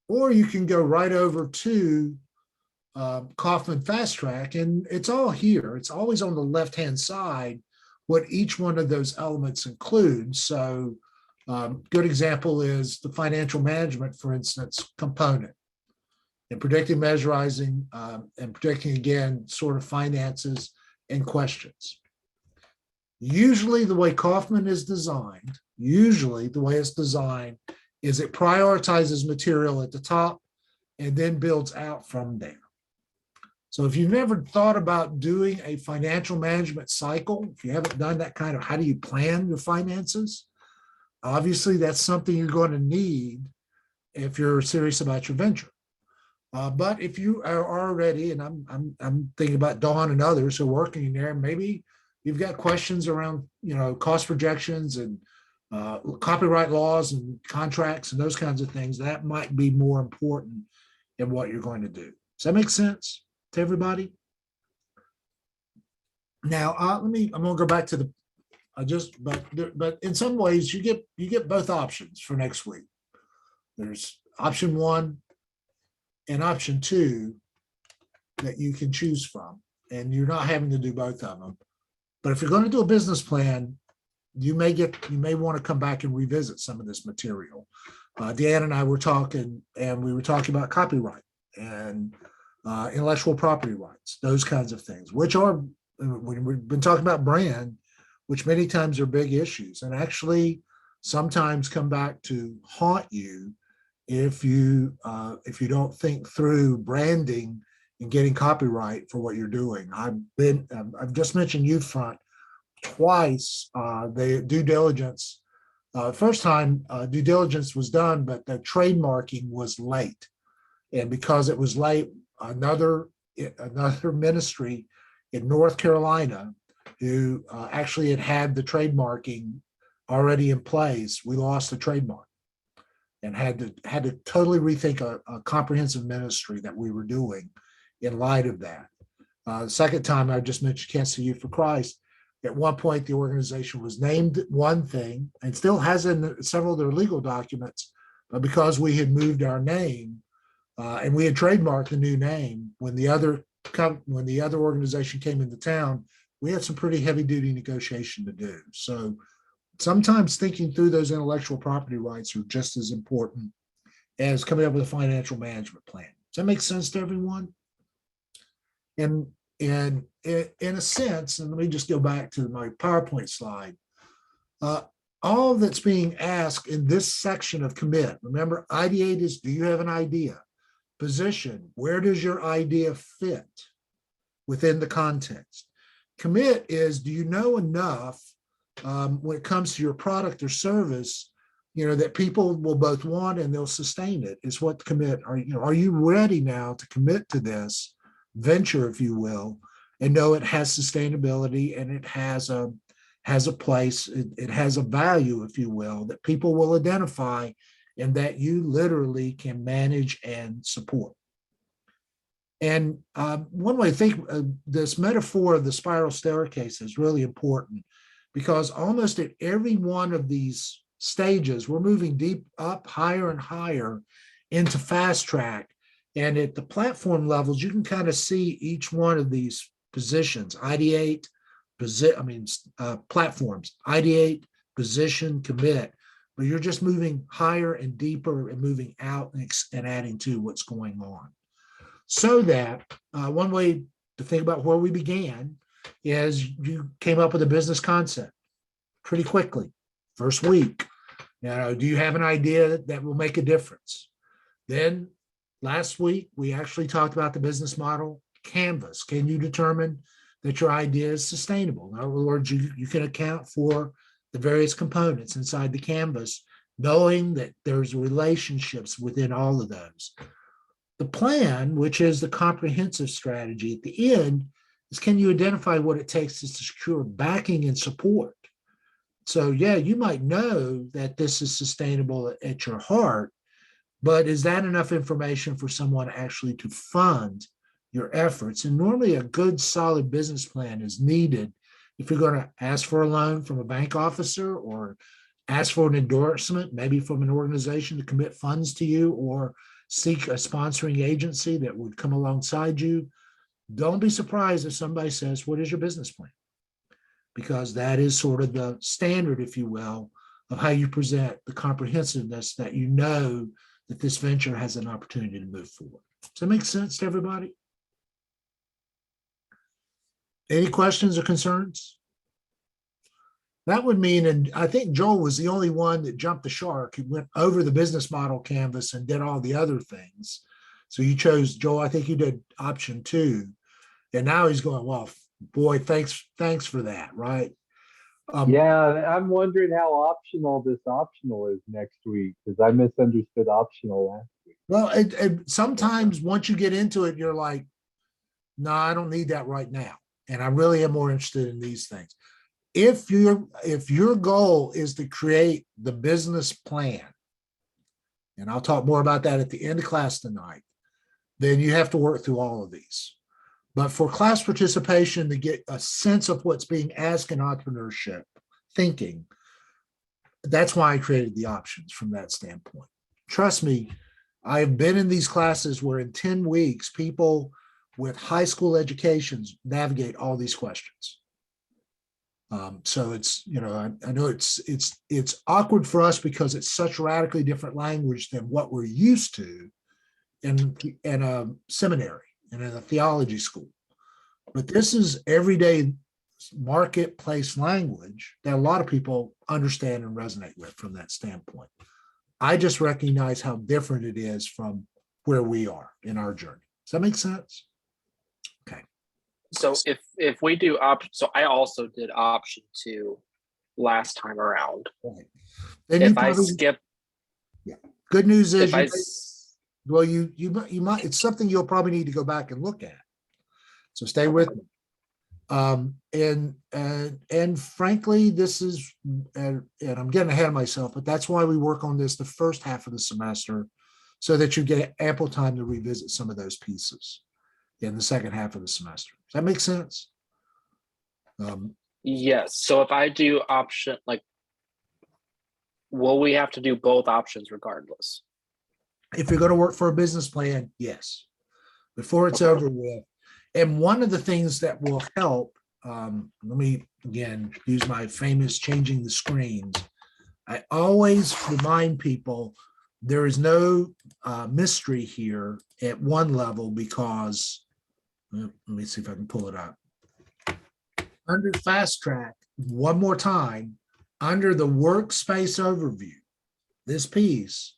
or you can go right over to Kaufman Fast Track, and it's all here. It's always on the left-hand side what each one of those elements includes. So good example is the financial management, for instance, component. And predicting, measurizing, and predicting, again, sort of finances and questions. Usually the way Kaufman is designed, is it prioritizes material at the top and then builds out from there. So if you've never thought about doing a financial management cycle, if you haven't done that kind of, how do you plan your finances? Obviously, that's something you're going to need if you're serious about your venture. But if you are already, and I'm thinking about Dawn and others who are working in there, maybe you've got questions around, cost projections and copyright laws and contracts and those kinds of things. That might be more important in what you're going to do. Does that make sense to everybody? Now, I'm going to go back to but in some ways you get both options for next week. There's option 1 and option 2 that you can choose from, and you're not having to do both of them. But if you're going to do a business plan, you may want to come back and revisit some of this material. Deanna and I were talking, and we were talking about copyright and intellectual property rights, those kinds of things, which are, when we've been talking about brand, which many times are big issues and actually sometimes come back to haunt you if you don't think through branding and getting copyright for what you're doing. I've just mentioned Youthfront twice. The due diligence, first time due diligence was done, but the trademarking was late, and because it was late, another ministry in North Carolina who actually had the trademarking already in place, we lost the trademark and had to totally rethink a comprehensive ministry that we were doing in light of that. The second time, I just mentioned Kansas Youth for Christ. At one point, the organization was named one thing and still has in several of their legal documents, but because we had moved our name and we had trademarked the new name, when the other organization came into town, we had some pretty heavy duty negotiation to do. So sometimes thinking through those intellectual property rights are just as important as coming up with a financial management plan. Does that make sense to everyone? And in a sense, and let me just go back to my PowerPoint slide. all that's being asked in this section of commit, remember, ideate is, do you have an idea? Position, where does your idea fit within the context? Commit is, do you know enough when it comes to your product or service, that people will both want and they'll sustain it, is what commit. Are you ready now to commit to this venture, if you will, and know it has sustainability and it has a place, it has a value, if you will, that people will identify and that you literally can manage and support. And one way to think this metaphor of the spiral staircase is really important, because almost at every one of these stages, we're moving deep up, higher and higher into fast track. And at the platform levels, you can kind of see each one of these positions: ideate, platforms, ideate, position, commit. But you're just moving higher and deeper and moving out and adding to what's going on. So that one way to think about where we began is you came up with a business concept pretty quickly, first week. Do you have an idea that will make a difference? Then last week, we actually talked about the business model canvas. Can you determine that your idea is sustainable? In other words, you can account for the various components inside the canvas, knowing that there's relationships within all of those. The plan, which is the comprehensive strategy at the end, is can you identify what it takes to secure backing and support? So yeah, you might know that this is sustainable at your heart, but is that enough information for someone actually to fund your efforts? And normally a good solid business plan is needed if you're going to ask for a loan from a bank officer or ask for an endorsement, maybe from an organization to commit funds to you, or seek a sponsoring agency that would come alongside you. Don't be surprised if somebody says, what is your business plan? Because that is sort of the standard, if you will, of how you present the comprehensiveness that you know that this venture has an opportunity to move forward. Does that make sense to everybody? Any questions or concerns? That would mean, and I think Joel was the only one that jumped the shark. He went over the business model canvas and did all the other things. So you chose, Joel, I think you did option 2. And now he's going, well, boy, thanks for that, right? Yeah, I'm wondering how optional this optional is next week, because I misunderstood optional last week. Well, sometimes once you get into it, you're like, no, I don't need that right now. And I really am more interested in these things. If your goal is to create the business plan, and I'll talk more about that at the end of class tonight, then you have to work through all of these. But for class participation, to get a sense of what's being asked in entrepreneurship thinking, that's why I created the options from that standpoint. Trust me, I've been in these classes where in 10 weeks, people with high school educations navigate all these questions. So it's, I know it's awkward for us because it's such radically different language than what we're used to in a seminary and in a theology school. But this is everyday marketplace language that a lot of people understand and resonate with from that standpoint. I just recognize how different it is from where we are in our journey. Does that make sense? Okay. So if we do so I also did option 2 last time around. Right. Then if I skip, yeah. Good news is you might, it's something you'll probably need to go back and look at. So stay with me. And frankly, this is, and I'm getting ahead of myself, but that's why we work on this the first half of the semester, so that you get ample time to revisit some of those pieces in the second half of the semester. Does that make sense? Yes. So if I do option, will we have to do both options regardless? If you're going to work for a business plan, yes, before it's over with. And one of the things that will help, let me again use my famous changing the screens. I always remind people there is no mystery here at one level, because let me see if I can pull it up. Under fast track, one more time, under the workspace overview, this piece,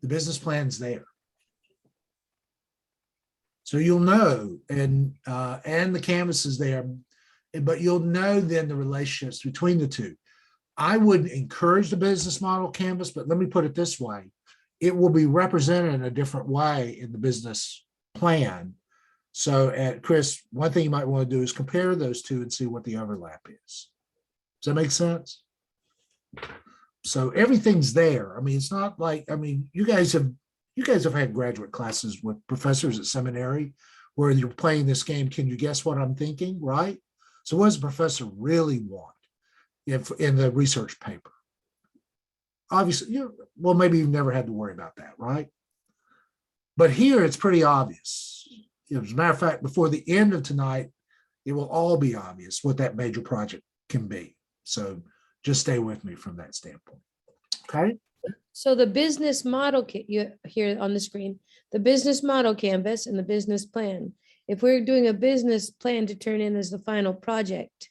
the business plan's there. So you'll know, and the canvas is there, but you'll know then the relationships between the two. I wouldn't encourage the business model canvas, but let me put it this way. It will be represented in a different way in the business plan. So Chris, one thing you might want to do is compare those two and see what the overlap is. Does that make sense? So everything's there. I mean, it's not like, I mean, you guys have had graduate classes with professors at seminary where you're playing this game. Can you guess what I'm thinking, right? So what does the professor really want if in the research paper? Obviously, well, maybe you've never had to worry about that, right? But here it's pretty obvious. As a matter of fact, before the end of tonight, it will all be obvious what that major project can be. So just stay with me from that standpoint. Okay. So the business model, you here on the screen, the business model canvas and the business plan. If we're doing a business plan to turn in as the final project,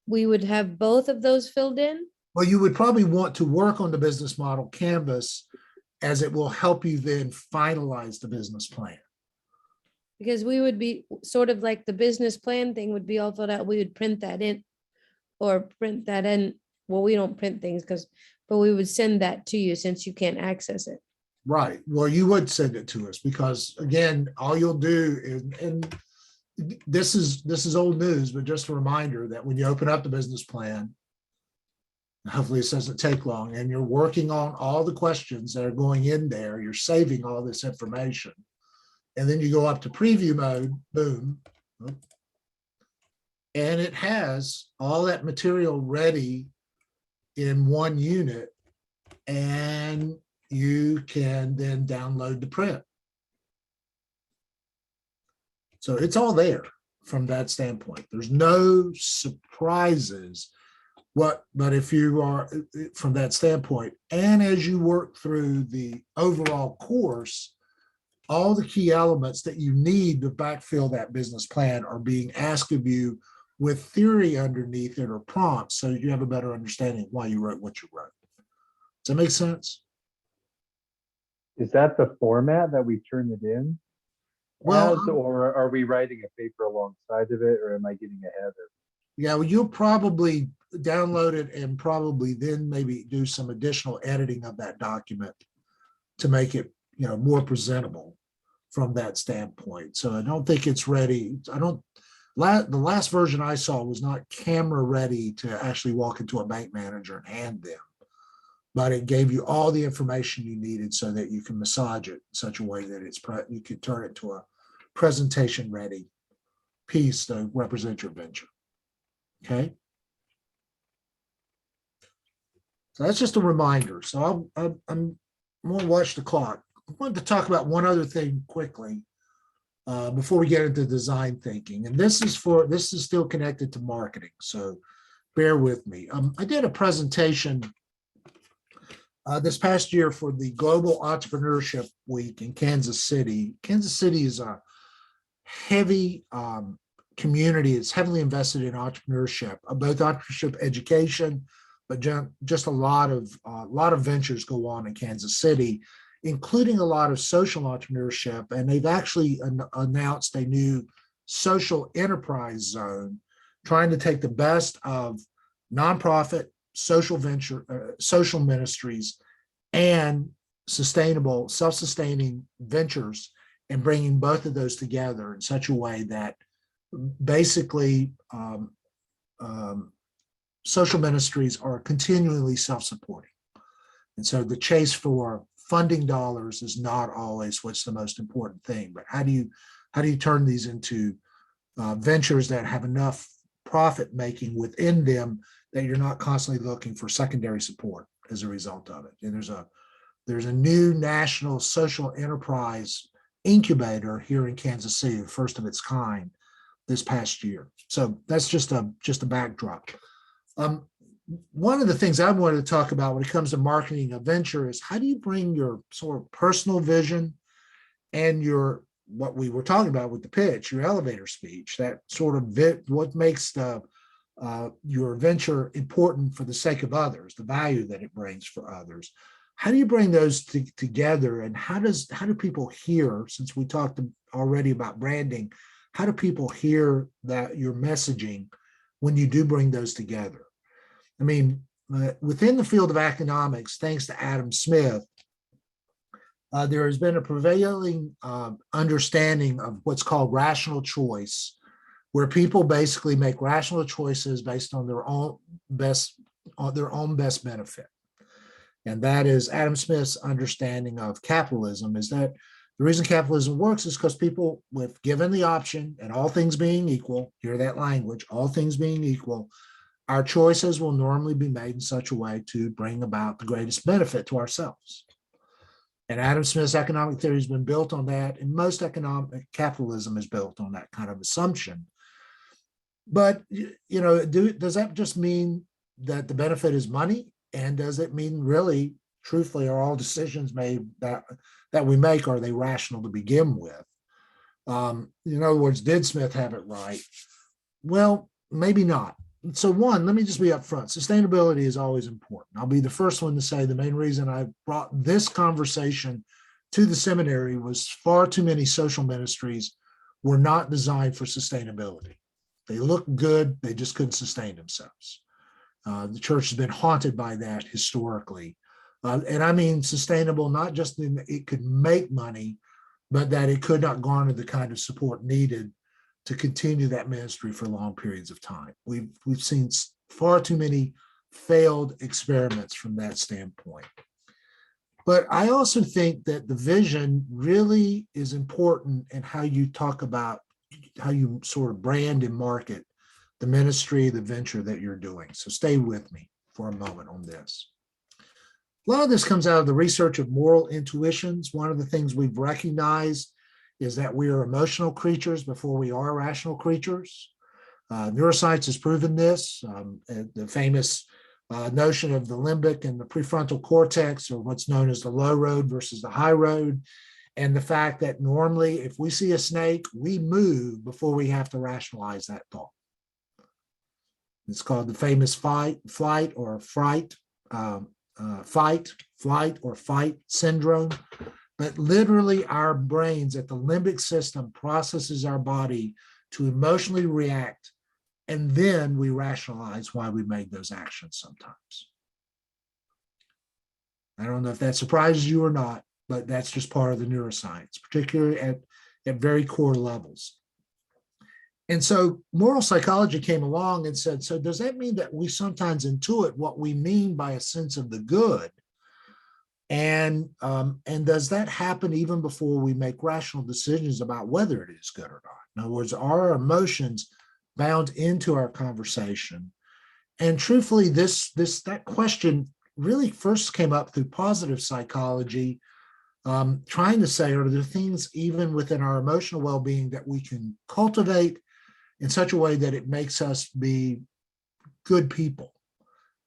we would have both of those filled in? Well, you would probably want to work on the business model canvas as it will help you then finalize the business plan. Because we would be sort of like the business plan thing would be all filled out. We would print that in or print that in. Well, we don't print things but we would send that to you since you can't access it. Right. Well, you would send it to us because again, all you'll do is, and this is old news, but just a reminder that when you open up the business plan, hopefully it doesn't take long, and you're working on all the questions that are going in there, you're saving all this information. And then you go up to preview mode, boom. And it has all that material ready in one unit, and you can then download the print. So it's all there from that standpoint. There's no surprises. But if you are from that standpoint, and as you work through the overall course, all the key elements that you need to backfill that business plan are being asked of you with theory underneath it or prompts, so you have a better understanding of why you wrote what you wrote. Does that make sense? Is that the format that we turn it in? Well, or are we writing a paper alongside of it, or am I getting ahead of it? Yeah, well, you'll probably download it and probably then maybe do some additional editing of that document to make it, more presentable from that standpoint. So I don't think it's ready. The last version I saw was not camera ready to actually walk into a bank manager and hand them, but it gave you all the information you needed so that you can massage it in such a way that you could turn it to a presentation ready piece to represent your venture. Okay. So that's just a reminder. So I'm going to watch the clock. I wanted to talk about one other thing quickly before we get into design thinking. And this is still connected to marketing. So bear with me. I did a presentation this past year for the Global Entrepreneurship Week in Kansas City. Kansas City is a heavy community. It's heavily invested in entrepreneurship, both entrepreneurship education, but just a lot of ventures go on in Kansas City, including a lot of social entrepreneurship. And they've actually announced a new social enterprise zone, trying to take the best of nonprofit, social venture, social ministries, and sustainable, self-sustaining ventures, and bringing both of those together in such a way that basically social ministries are continually self-supporting. And so the chase for funding dollars is not always what's the most important thing, but how do you turn these into ventures that have enough profit making within them that you're not constantly looking for secondary support as a result of it. And there's a new national social enterprise incubator here in Kansas City, the first of its kind this past year. So that's just a backdrop. One of the things I wanted to talk about when it comes to marketing a venture is how do you bring your sort of personal vision and what we were talking about with the pitch, your elevator speech, that sort of what makes the your venture important for the sake of others, the value that it brings for others. How do you bring those together, and how do people hear, since we talked already about branding, how do people hear that your messaging when you do bring those together? I mean, within the field of economics, thanks to Adam Smith, there has been a prevailing understanding of what's called rational choice, where people basically make rational choices based on their own best benefit. And that is Adam Smith's understanding of capitalism, is that the reason capitalism works is because people, with given the option and all things being equal, hear that language, all things being equal, our choices will normally be made in such a way to bring about the greatest benefit to ourselves. And Adam Smith's economic theory has been built on that, and most economic capitalism is built on that kind of assumption. But, you know, does that just mean that the benefit is money? And does it mean, really, truthfully, are all decisions made that we make, are they rational to begin with? In other words, did Smith have it right? Well, maybe not. So one, let me just be upfront. Sustainability is always important. I'll be the first one to say the main reason I brought this conversation to the seminary was far too many social ministries were not designed for sustainability. They looked good, they just couldn't sustain themselves. The church has been haunted by that historically. And I mean sustainable, not just in that it could make money, but that it could not garner the kind of support needed to continue that ministry for long periods of time. We've seen far too many failed experiments from that standpoint. But I also think that the vision really is important in how you talk about, how you sort of brand and market the ministry, the venture that you're doing. So stay with me for a moment on this. A lot of this comes out of the research of moral intuitions. One of the things we've recognized is that we are emotional creatures before we are rational creatures. Neuroscience has proven this. The famous notion of the limbic and the prefrontal cortex, or what's known as the low road versus the high road, and the fact that normally if we see a snake, we move before we have to rationalize that thought. It's called the famous fight, flight, or fright, fight, flight, or fight syndrome. But literally our brains at the limbic system processes our body to emotionally react, and then we rationalize why we made those actions sometimes. I don't know if that surprises you or not, but that's just part of the neuroscience, particularly at very core levels. And so moral psychology came along and said, so does that mean that we sometimes intuit what we mean by a sense of the good? And does that happen even before we make rational decisions about whether it is good or not? In other words, are our emotions bound into our conversation? And truthfully, that question really first came up through positive psychology, trying to say, are there things even within our emotional well-being that we can cultivate in such a way that it makes us be good people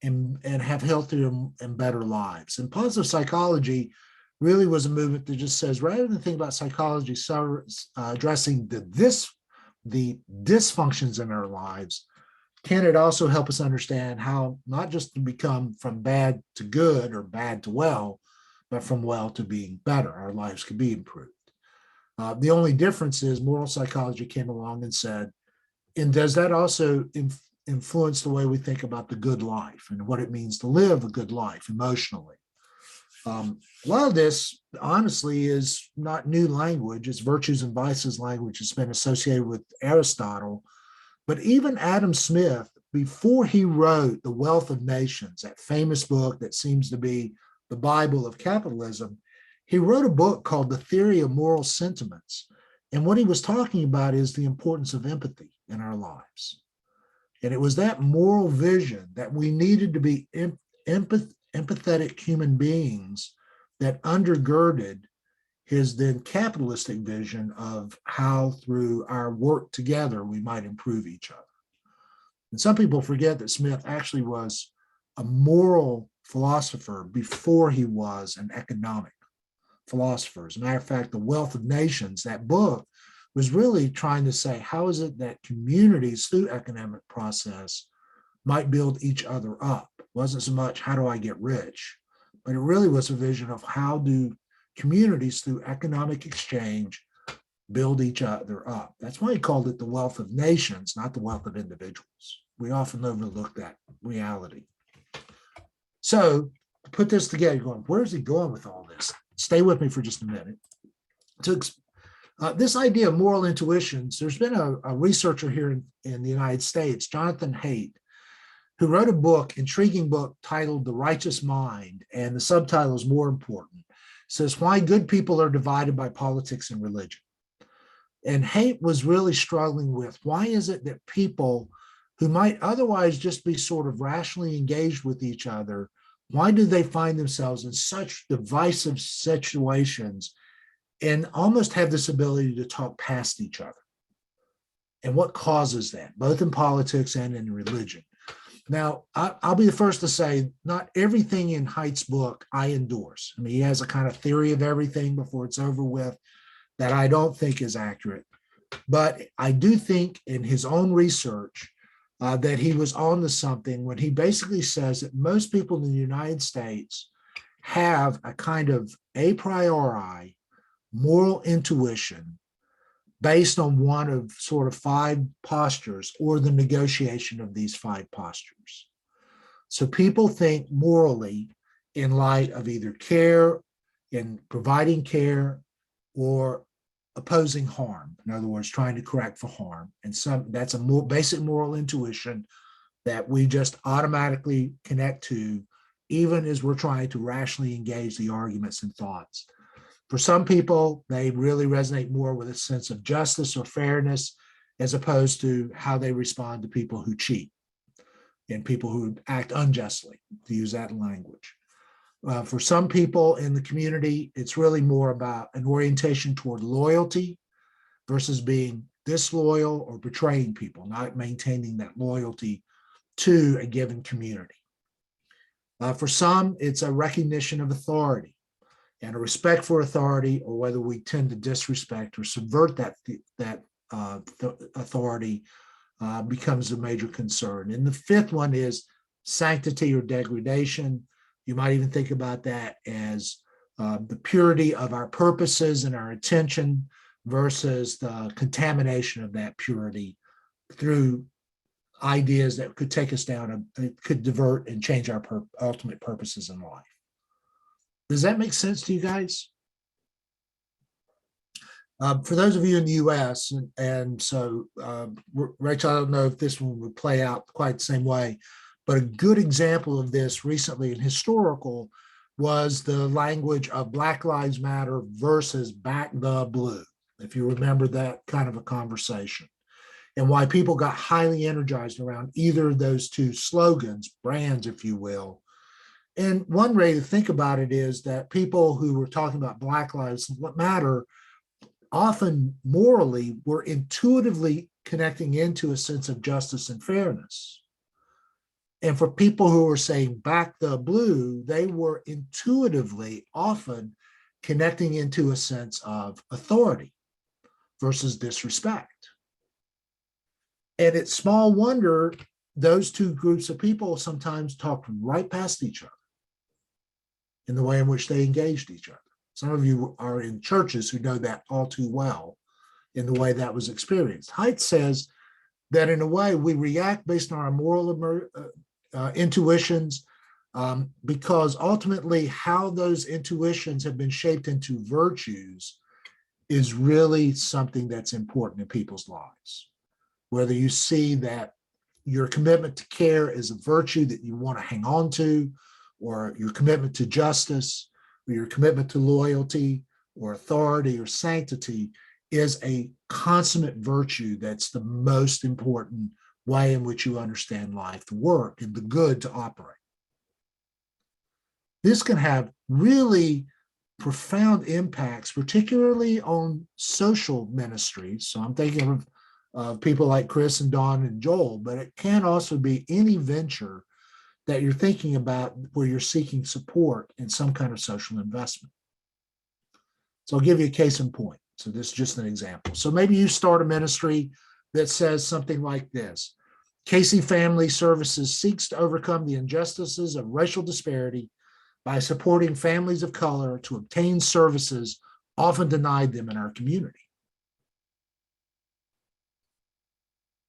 and have healthier and better lives? And positive psychology really was a movement that just says, rather than think about psychology addressing the dysfunctions in our lives, can it also help us understand how not just to become from bad to good or bad to well, but from well to being better? Our lives could be improved. The only difference is moral psychology came along and said, and does that also influence the way we think about the good life and what it means to live a good life emotionally? A lot of this, honestly, is not new language. It's virtues and vices language. It's been associated with Aristotle. But even Adam Smith, before he wrote The Wealth of Nations, that famous book that seems to be the Bible of capitalism, he wrote a book called The Theory of Moral Sentiments. And what he was talking about is the importance of empathy in our lives. And it was that moral vision that we needed to be empathetic human beings that undergirded his then capitalistic vision of how through our work together we might improve each other. And some people forget that Smith actually was a moral philosopher before he was an economic philosopher. As a matter of fact, The Wealth of Nations, that book, was really trying to say, how is it that communities through economic process might build each other up. It wasn't so much how do I get rich, but it really was a vision of how do communities through economic exchange build each other up. That's why he called it the wealth of nations, not the wealth of individuals. We often overlook that reality. So put this together, going, where's he going with all this? Stay with me for just a minute. This idea of moral intuitions, there's been a researcher here in the United States, Jonathan Haidt, who wrote a book, intriguing book titled The Righteous Mind, and the subtitle is more important. It says, Why Good People Are Divided by Politics and Religion. And Haidt was really struggling with, why is it that people who might otherwise just be sort of rationally engaged with each other, why do they find themselves in such divisive situations and almost have this ability to talk past each other? And what causes that, both in politics and in religion? Now, I'll be the first to say, not everything in Haidt's book I endorse. I mean, he has a kind of theory of everything before it's over with that I don't think is accurate. But I do think in his own research that he was on to something when he basically says that most people in the United States have a kind of a priori moral intuition based on one of sort of 5 postures or the negotiation of these 5 postures. So people think morally in light of either care, in providing care, or opposing harm. In other words, trying to correct for harm. And that's a more basic moral intuition that we just automatically connect to, even as we're trying to rationally engage the arguments and thoughts. For some people, they really resonate more with a sense of justice or fairness, as opposed to how they respond to people who cheat and people who act unjustly, to use that language. For some people in the community, it's really more about an orientation toward loyalty versus being disloyal or betraying people, not maintaining that loyalty to a given community. For some, it's a recognition of authority and a respect for authority, or whether we tend to disrespect or subvert that authority becomes a major concern. And the 5th one is sanctity or degradation. You might even think about that as the purity of our purposes and our intention versus the contamination of that purity through ideas that could take us down, and could divert and change our ultimate purposes in life. Does that make sense to you guys? For those of you in the US, and so Rachel, I don't know if this one would play out quite the same way, but a good example of this recently and historical was the language of Black Lives Matter versus Back the Blue, if you remember that kind of a conversation, and why people got highly energized around either of those 2 slogans, brands, if you will. And one way to think about it is that people who were talking about Black Lives Matter often morally were intuitively connecting into a sense of justice and fairness. And for people who were saying Back the Blue, they were intuitively often connecting into a sense of authority versus disrespect. And it's small wonder those 2 groups of people sometimes talked right past each other in the way in which they engaged each other. Some of you are in churches who know that all too well in the way that was experienced. Haidt says that in a way we react based on our moral intuitions because ultimately how those intuitions have been shaped into virtues is really something that's important in people's lives. Whether you see that your commitment to care is a virtue that you want to hang on to, or your commitment to justice, or your commitment to loyalty, or authority, or sanctity is a consummate virtue that's the most important way in which you understand life to work and the good to operate. This can have really profound impacts, particularly on social ministries. So I'm thinking of people like Chris and Don and Joel, but it can also be any venture that you're thinking about where you're seeking support in some kind of social investment. So I'll give you a case in point. So this is just an example. So maybe you start a ministry that says something like this: Casey Family Services seeks to overcome the injustices of racial disparity by supporting families of color to obtain services often denied them in our community.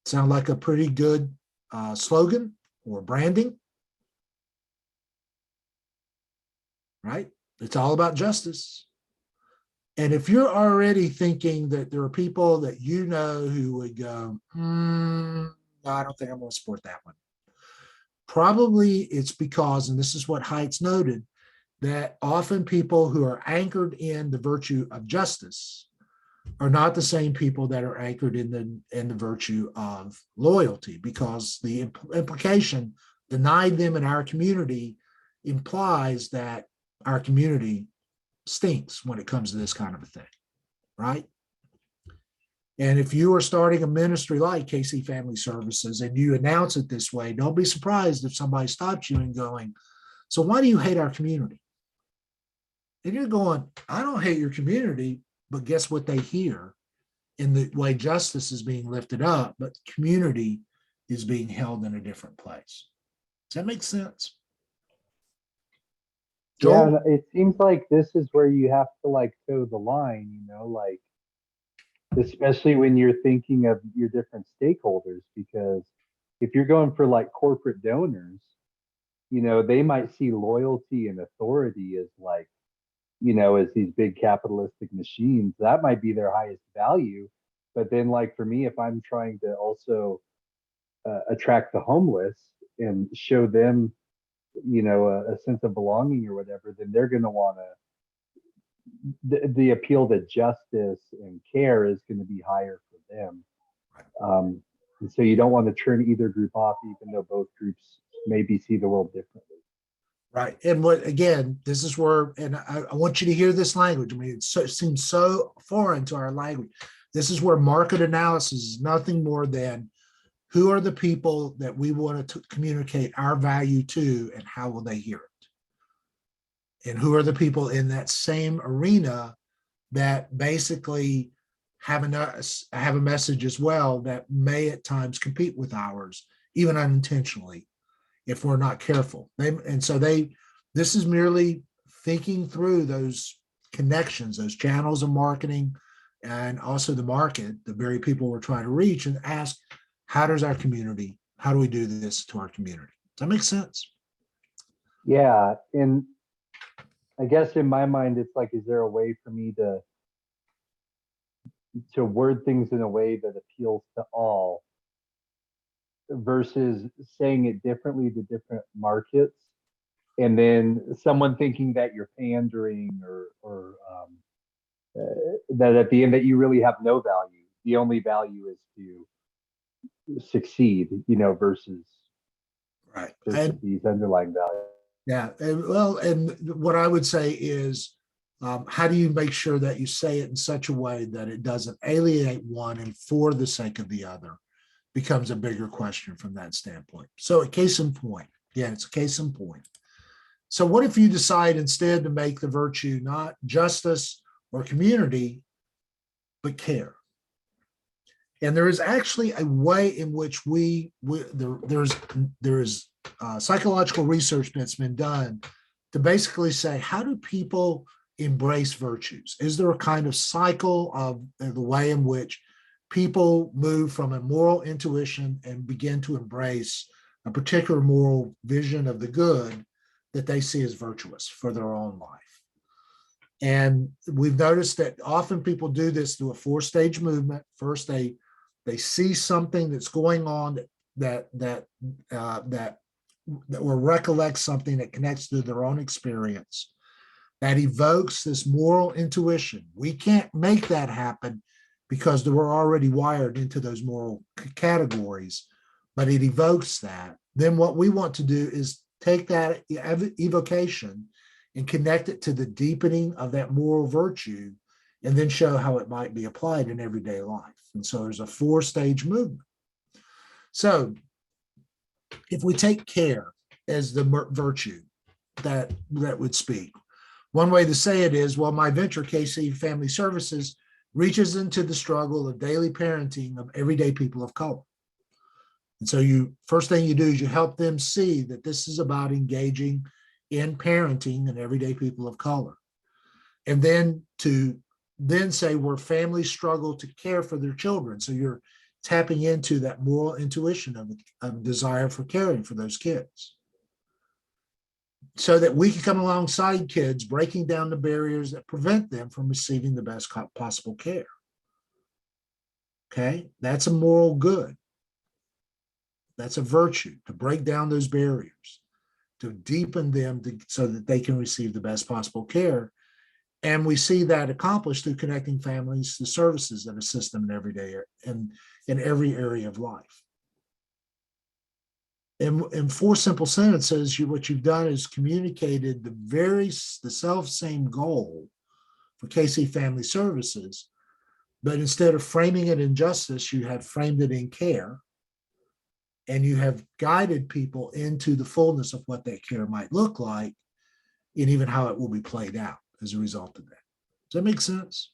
Sound like a pretty good slogan or branding, right? It's all about justice. And if you're already thinking that there are people that you know who would go, no, I don't think I'm going to support that one. Probably it's because, and this is what Heights noted, that often people who are anchored in the virtue of justice are not the same people that are anchored in the virtue of loyalty, because the implication denied them in our community implies that our community stinks when it comes to this kind of a thing, right? And if you are starting a ministry like Casey Family Services and you announce it this way, don't be surprised if somebody stops you and going, so why do you hate our community? And you're going, I don't hate your community, but guess what they hear in the way justice is being lifted up, but community is being held in a different place. Does that make sense? Yeah, Joel? and it seems like this is where you have to like toe the line, you know, like especially when you're thinking of your different stakeholders, because if you're going for like corporate donors, you know, they might see loyalty and authority as like, you know, as these big capitalistic machines. That might be their highest value. But then, like for me, if I'm trying to also attract the homeless and show them, you know, a sense of belonging or whatever, then they're going to want to, the appeal to justice and care is going to be higher for them. And so you don't want to turn either group off, even though both groups maybe see the world differently. Right. And what, again, this is where, and I want you to hear this language. I mean, it seems so foreign to our language. This is where market analysis is nothing more than who are the people that we want to communicate our value to and how will they hear it? And who are the people in that same arena that basically have a message as well that may at times compete with ours, even unintentionally, if we're not careful. This is merely thinking through those connections, those channels of marketing, and also the market, the very people we're trying to reach, and ask, how do we do this to our community? Does that make sense? Yeah. And I guess in my mind, it's like, is there a way for me to word things in a way that appeals to all versus saying it differently to different markets, and then someone thinking that you're pandering or that at the end that you really have no value. The only value is to succeed, you know, versus these underlying values. Yeah, and what I would say is, how do you make sure that you say it in such a way that it doesn't alienate one and for the sake of the other becomes a bigger question from that standpoint. So a case in point, it's a case in point. So what if you decide instead to make the virtue not justice or community, but care? And there is actually a way in which there is psychological research that's been done to basically say, how do people embrace virtues? Is there a kind of cycle of the way in which people move from a moral intuition and begin to embrace a particular moral vision of the good that they see as virtuous for their own life? And we've noticed that often people do this through a 4-stage movement. First, they see something that's going on that or recollect something that connects to their own experience, that evokes this moral intuition. We can't make that happen because we're already wired into those moral categories, but it evokes that. Then what we want to do is take that evocation and connect it to the deepening of that moral virtue, and then show how it might be applied in everyday life. And so there's a 4-stage movement. So if we take care as the virtue that would speak, one way to say it is, well, my venture, Casey Family Services, reaches into the struggle of daily parenting of everyday people of color. And so first thing you do is you help them see that this is about engaging in parenting and everyday people of color. And then to say where families struggle to care for their children. So you're tapping into that moral intuition of desire for caring for those kids, so that we can come alongside kids, breaking down the barriers that prevent them from receiving the best possible care. Okay, that's a moral good. That's a virtue, to break down those barriers, to deepen them so that they can receive the best possible care. And we see that accomplished through connecting families to services that assist them in everyday and in every area of life. In 4 simple sentences, what you've done is communicated the self same goal for KC Family Services, but instead of framing it in justice, you have framed it in care, and you have guided people into the fullness of what that care might look like, and even how it will be played out as a result of that. Does that make sense?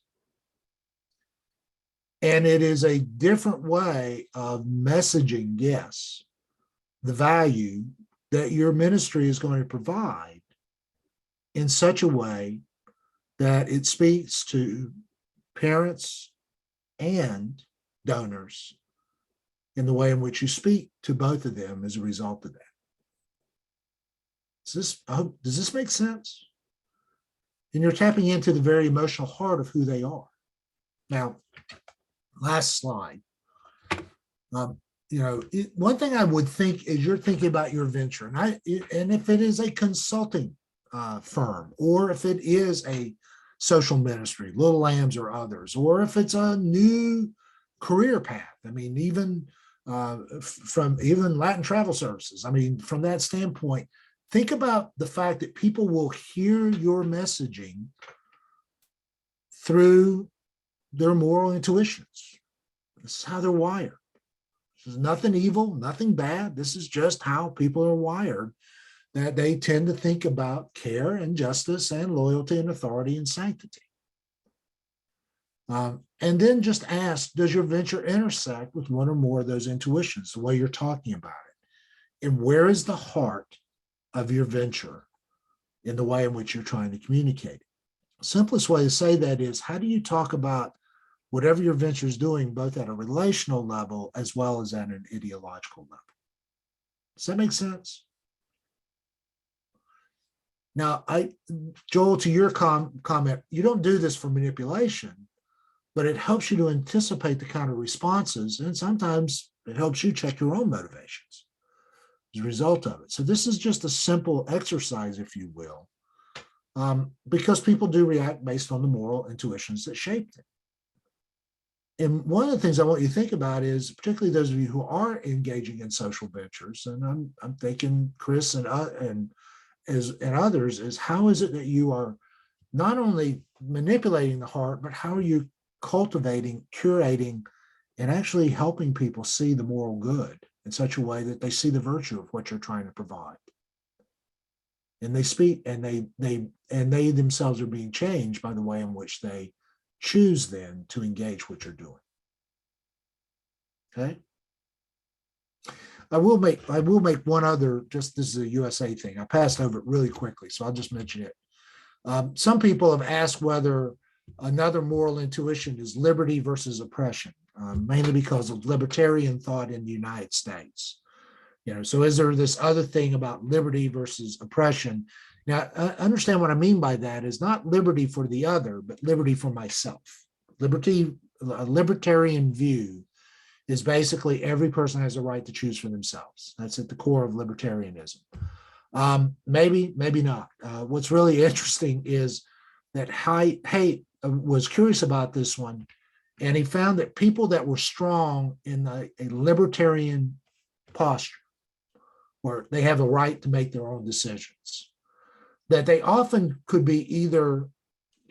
And it is a different way of messaging, yes, the value that your ministry is going to provide in such a way that it speaks to parents and donors in the way in which you speak to both of them as a result of that. Does this make sense? And you're tapping into the very emotional heart of who they are. Now, last slide. One thing I would think is you're thinking about your venture, and if it is a consulting firm, or if it is a social ministry, Little Lambs or others, or if it's a new career path. I mean, even from Latin Travel Services. I mean, from that standpoint, think about the fact that people will hear your messaging through their moral intuitions. This is how they're wired. This is nothing evil, nothing bad. This is just how people are wired, that they tend to think about care and justice and loyalty and authority and sanctity. And then just ask, does your venture intersect with one or more of those intuitions, the way you're talking about it? And where is the heart of your venture in the way in which you're trying to communicate it? Simplest way to say that is, how do you talk about whatever your venture is doing, both at a relational level as well as at an ideological level? Does that make sense? Now, Joel, to your comment, you don't do this for manipulation, but it helps you to anticipate the kind of responses, and sometimes it helps you check your own motivations as a result of it. So this is just a simple exercise, if you will, because people do react based on the moral intuitions that shape them. And one of the things I want you to think about is, particularly those of you who are engaging in social ventures, and I'm thinking Chris and others, is how is it that you are not only manipulating the heart, but how are you cultivating, curating, and actually helping people see the moral good in such a way that they see the virtue of what you're trying to provide. And they speak, and they themselves are being changed by the way in which they choose then to engage what you're doing. Okay. I will make one other, just this is a USA thing. I passed over it really quickly, so I'll just mention it. Some people have asked whether another moral intuition is liberty versus oppression, mainly because of libertarian thought in the United States. So is there this other thing about liberty versus oppression? Now, understand what I mean by that is not liberty for the other, but liberty for myself. Liberty, a libertarian view, is basically every person has a right to choose for themselves. That's at the core of libertarianism. Maybe not. What's really interesting is that Haidt was curious about this one, and he found that people that were strong in a libertarian posture, where they have a right to make their own decisions, that they often could be either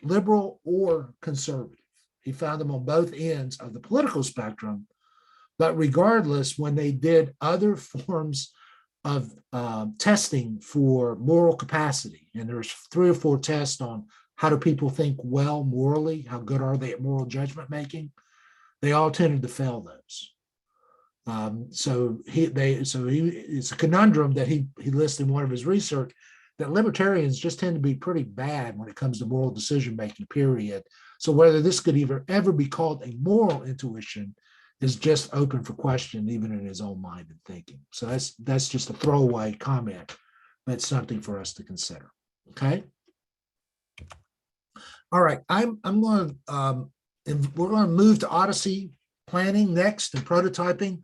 liberal or conservative. He found them on both ends of the political spectrum, but regardless, when they did other forms of testing for moral capacity, and there's 3 or 4 tests on how do people think well morally, how good are they at moral judgment making, they all tended to fail those. So it's a conundrum that he lists in one of his research, that libertarians just tend to be pretty bad when it comes to moral decision making, period. So whether this could ever be called a moral intuition is just open for question, even in his own mind and thinking. So that's just a throwaway comment. That's something for us to consider. Okay. All right. I'm going to we're going to move to Odyssey planning next and prototyping.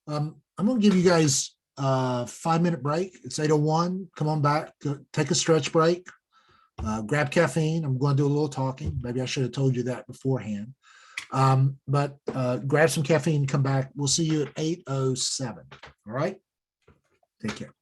I'm going to give you guys a 5-minute break. It's 8:01. Come on back. Take a stretch break. Grab caffeine. I'm going to do a little talking. Maybe I should have told you that beforehand. But grab some caffeine and come back. We'll see you at 8:07. All right. Take care.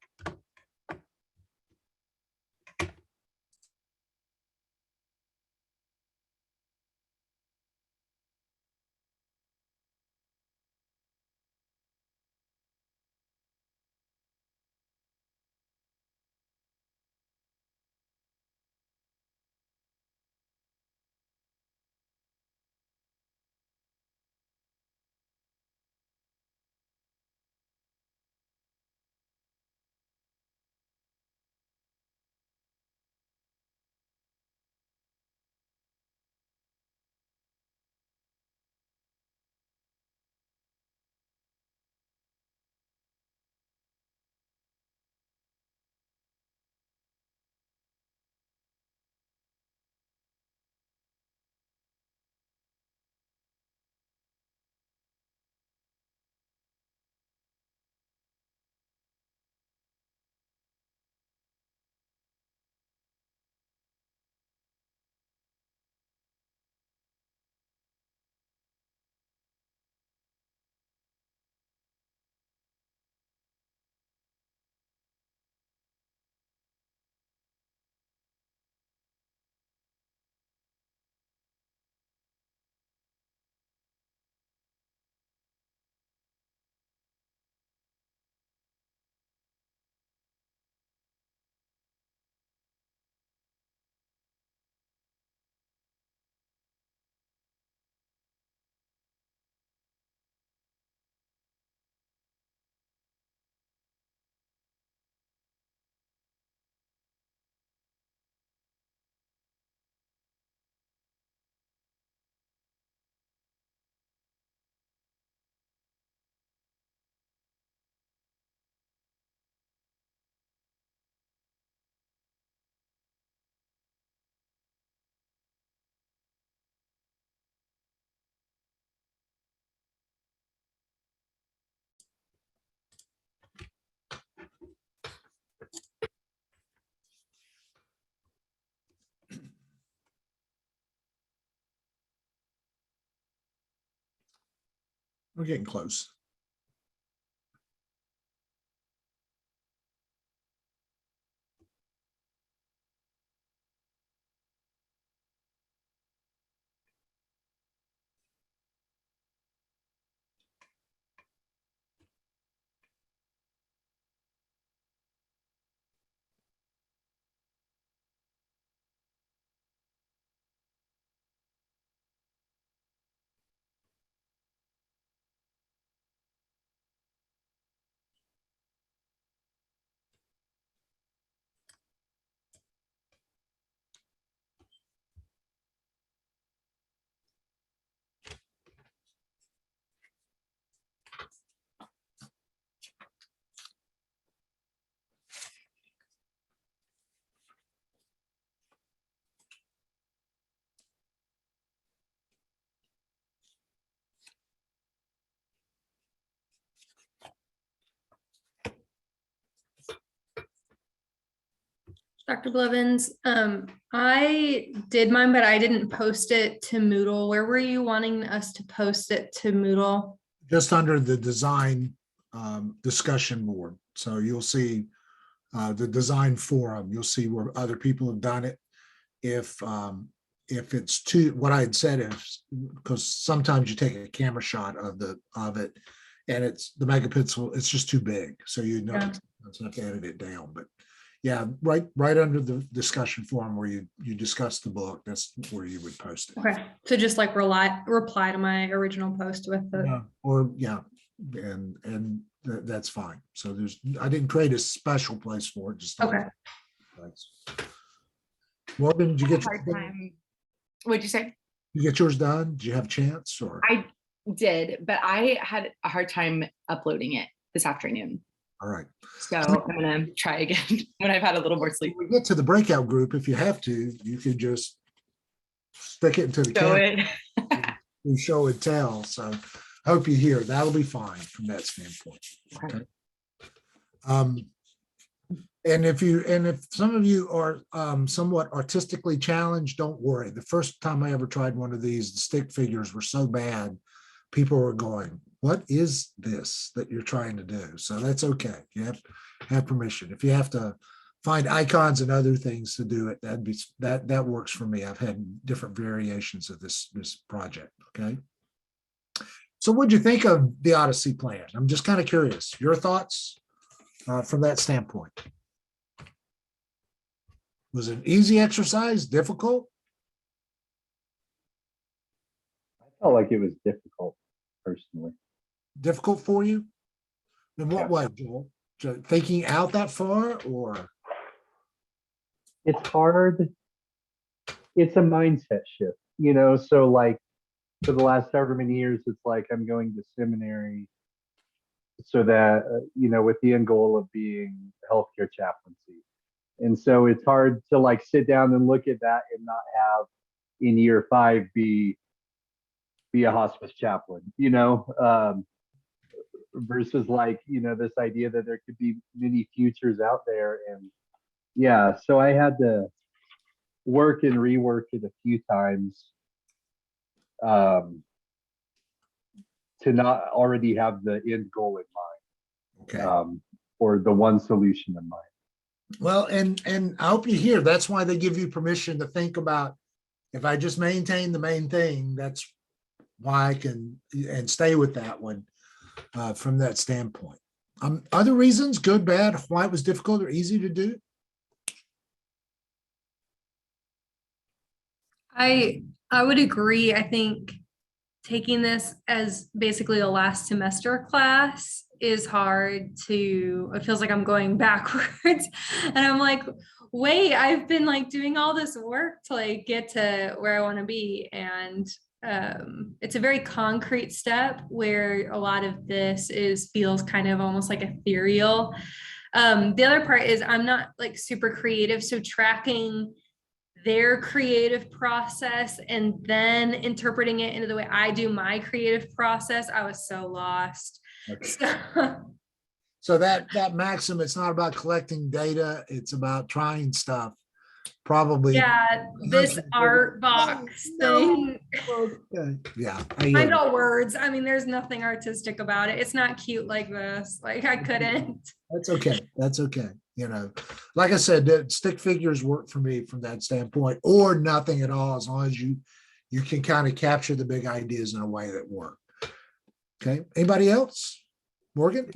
We're getting close. Dr. Blevins, I did mine, but I didn't post it to Moodle. Where were you wanting us to post it to Moodle? Just under the design discussion board. So you'll see the design forum. You'll see where other people have done it. If it's too, what I had said is, because sometimes you take a camera shot of it, and it's the megapixel, it's just too big. So you know, Yeah. it's have to edit it down. But yeah, right under the discussion forum where you discuss the book, that's where you would post it. Okay, so just like reply to my original post with the. Yeah, or yeah, and that's fine. So I didn't create a special place for it, just. Okay. Place. Morgan, did you get Hard time. What'd you say? you get yours done? Did you have a chance or? I did, but I had a hard time uploading it this afternoon. All right. So I'm gonna try again when I've had a little more sleep. When we get to the breakout group, if you have to, you could just stick it into the Show camera it. and show and tell. So hope you hear. That'll be fine from that standpoint. Okay. And if some of you are somewhat artistically challenged, don't worry. The first time I ever tried one of these, the stick figures were so bad, people were going, "What is this that you're trying to do?" So that's okay. You have permission. If you have to find icons and other things to do it, that works for me. I've had different variations of this project. Okay. So what'd you think of the Odyssey plan? I'm just kind of curious. Your thoughts from that standpoint. Was it an easy exercise? Difficult? I felt like it was difficult personally. Difficult for you? In what Yeah. way, Joel? Thinking out that far, or? It's hard. It's a mindset shift, so like for the last however many years, it's like I'm going to seminary so that, with the end goal of being healthcare chaplaincy. And so it's hard to like sit down and look at that and not have in year 5 be a hospice chaplain, versus like, this idea that there could be many futures out there. And yeah, so I had to work and rework it a few times to not already have the end goal in mind, Okay. or the one solution in mind. Well, and I hope you hear, that's why they give you permission to think about, if I just maintain the main thing, that's why I can and stay with that one from that standpoint. Other reasons, good, bad, why it was difficult or easy to do? I would agree. I think taking this as basically a last semester class is hard to, it feels like I'm going backwards. And I'm like, wait, I've been like doing all this work to like get to where I want to be. And it's a very concrete step where a lot of this feels kind of almost like ethereal. The other part is I'm not like super creative. So tracking their creative process and then interpreting it into the way I do my creative process, I was so lost. Okay. So that maxim, it's not about collecting data, it's about trying stuff. Probably. Yeah, this art box thing. Okay. Yeah. Find all words. I mean, there's nothing artistic about it. It's not cute like this. Like I couldn't. That's okay. That's okay. Like I said, the stick figures work for me from that standpoint, or nothing at all, as long as you can kind of capture the big ideas in a way that work. Okay. Anybody else? Morgan?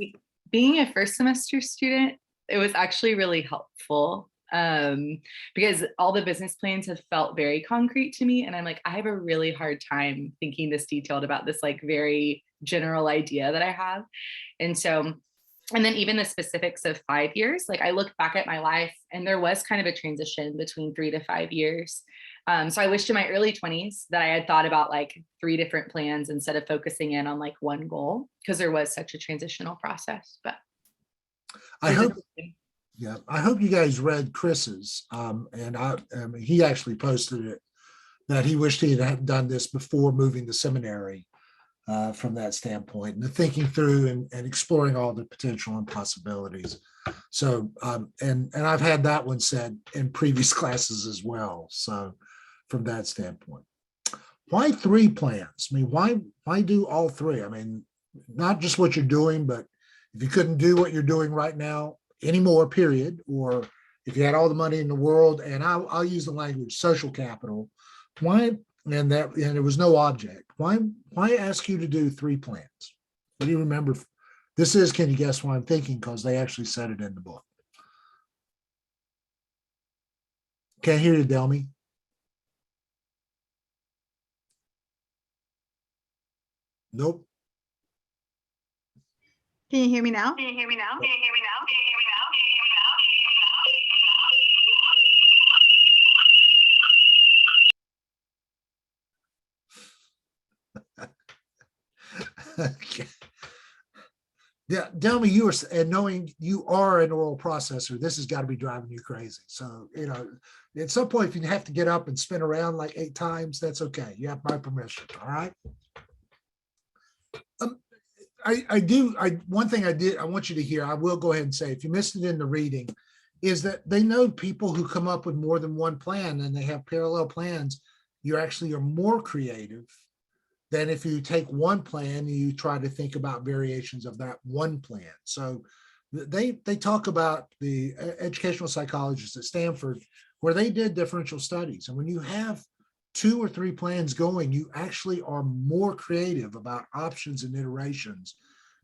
Being a first semester student, it was actually really helpful because all the business plans have felt very concrete to me. And I'm like, I have a really hard time thinking this detailed about this like very general idea that I have. And then even the specifics of 5 years, like I look back at my life and there was kind of a transition between 3 to 5 years. So I wish in my early 20s that I had thought about like 3 different plans instead of focusing in on like one goal, because there was such a transitional process. But I hope you guys read Chris's, and he actually posted it, that he wished he had done this before moving to seminary. From that standpoint, and the thinking through and exploring all the potential and possibilities. So, and I've had that one said in previous classes as well. So from that standpoint, why 3 plans? I mean, why do all 3? I mean, not just what you're doing, but if you couldn't do what you're doing right now anymore, period, or if you had all the money in the world, and I'll use the language social capital, why? And it was no object. Why ask you to do 3 plans? What do you remember? This is, can you guess why I'm thinking? Because they actually said it in the book. Can't hear you, Delmy. Nope. Can you hear me now? Okay. Yeah, Delmy, you are, and knowing you are an oral processor, this has got to be driving you crazy. So, at some point, if you have to get up and spin around like 8 times, that's okay. You have my permission. All right. One thing I want you to hear, I will go ahead and say, if you missed it in the reading, is that they know people who come up with more than one plan and they have parallel plans, you actually are more creative than if you take one plan and you try to think about variations of that one plan. So they talk about the educational psychologists at Stanford, where they did differential studies. And when you have 2 or 3 plans going, you actually are more creative about options and iterations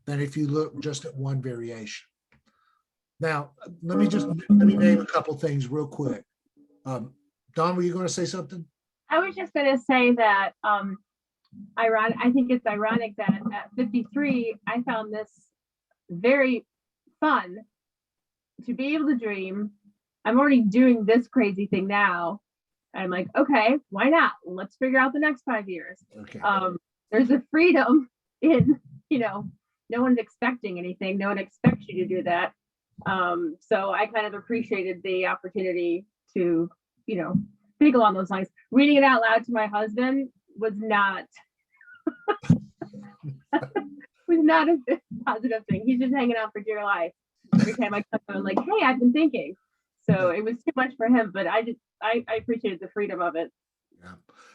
than if you look just at one variation. Now, let me name a couple things real quick. Don, were you going to say something? I was just going to say that I think it's ironic that at 53, I found this very fun to be able to dream. I'm already doing this crazy thing now. I'm like, okay, why not? Let's figure out the next 5 years. Okay. There's a freedom in, no one's expecting anything. No one expects you to do that. So I kind of appreciated the opportunity to, think along those lines. Reading it out loud to my husband was not a positive thing. He's just hanging out for dear life. Every time I come home, I'm like, hey, I've been thinking. So it was too much for him, but I appreciated the freedom of it. Yeah.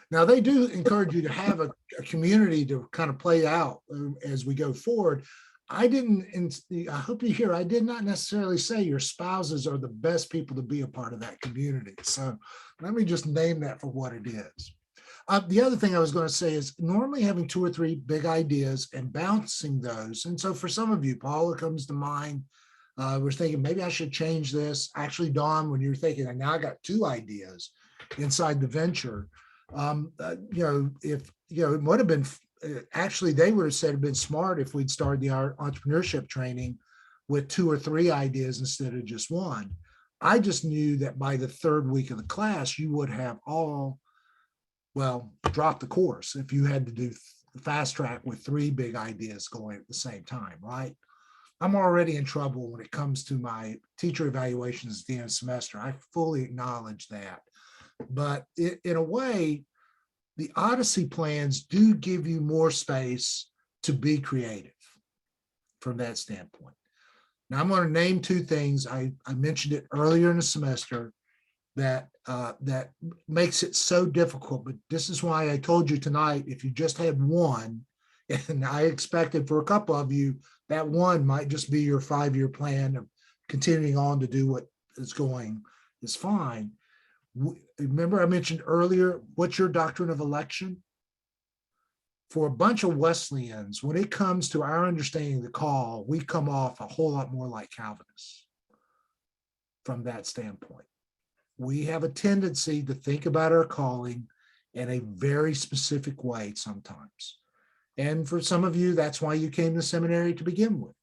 Now they do encourage you to have a community to kind of play out as we go forward. I hope you hear, I did not necessarily say your spouses are the best people to be a part of that community. So let me just name that for what it is. The other thing I was going to say is normally having 2 or 3 big ideas and bouncing those. And so for some of you, Paula comes to mind. We're thinking maybe I should change this. Actually, Dawn, when you're thinking, and now I got 2 ideas inside the venture, it would have been, actually, they would have said it'd been smart if we'd started the entrepreneurship training with 2 or 3 ideas instead of just 1. I just knew that by the 3rd week of the class, you would have all, drop the course if you had to do fast track with 3 big ideas going at the same time, right? I'm already in trouble when it comes to my teacher evaluations at the end of the semester. I fully acknowledge that. But in a way, the Odyssey plans do give you more space to be creative from that standpoint. Now, I'm going to name 2 things. I mentioned it earlier in the semester that makes it so difficult. But this is why I told you tonight, if you just had 1, and I expected for a couple of you, that 1 might just be your 5-year plan of continuing on to do what is going is fine. Remember I mentioned earlier, what's your doctrine of election? For a bunch of Wesleyans, when it comes to our understanding the call, we come off a whole lot more like Calvinists from that standpoint. We have a tendency to think about our calling in a very specific way sometimes. And for some of you, that's why you came to seminary to begin with.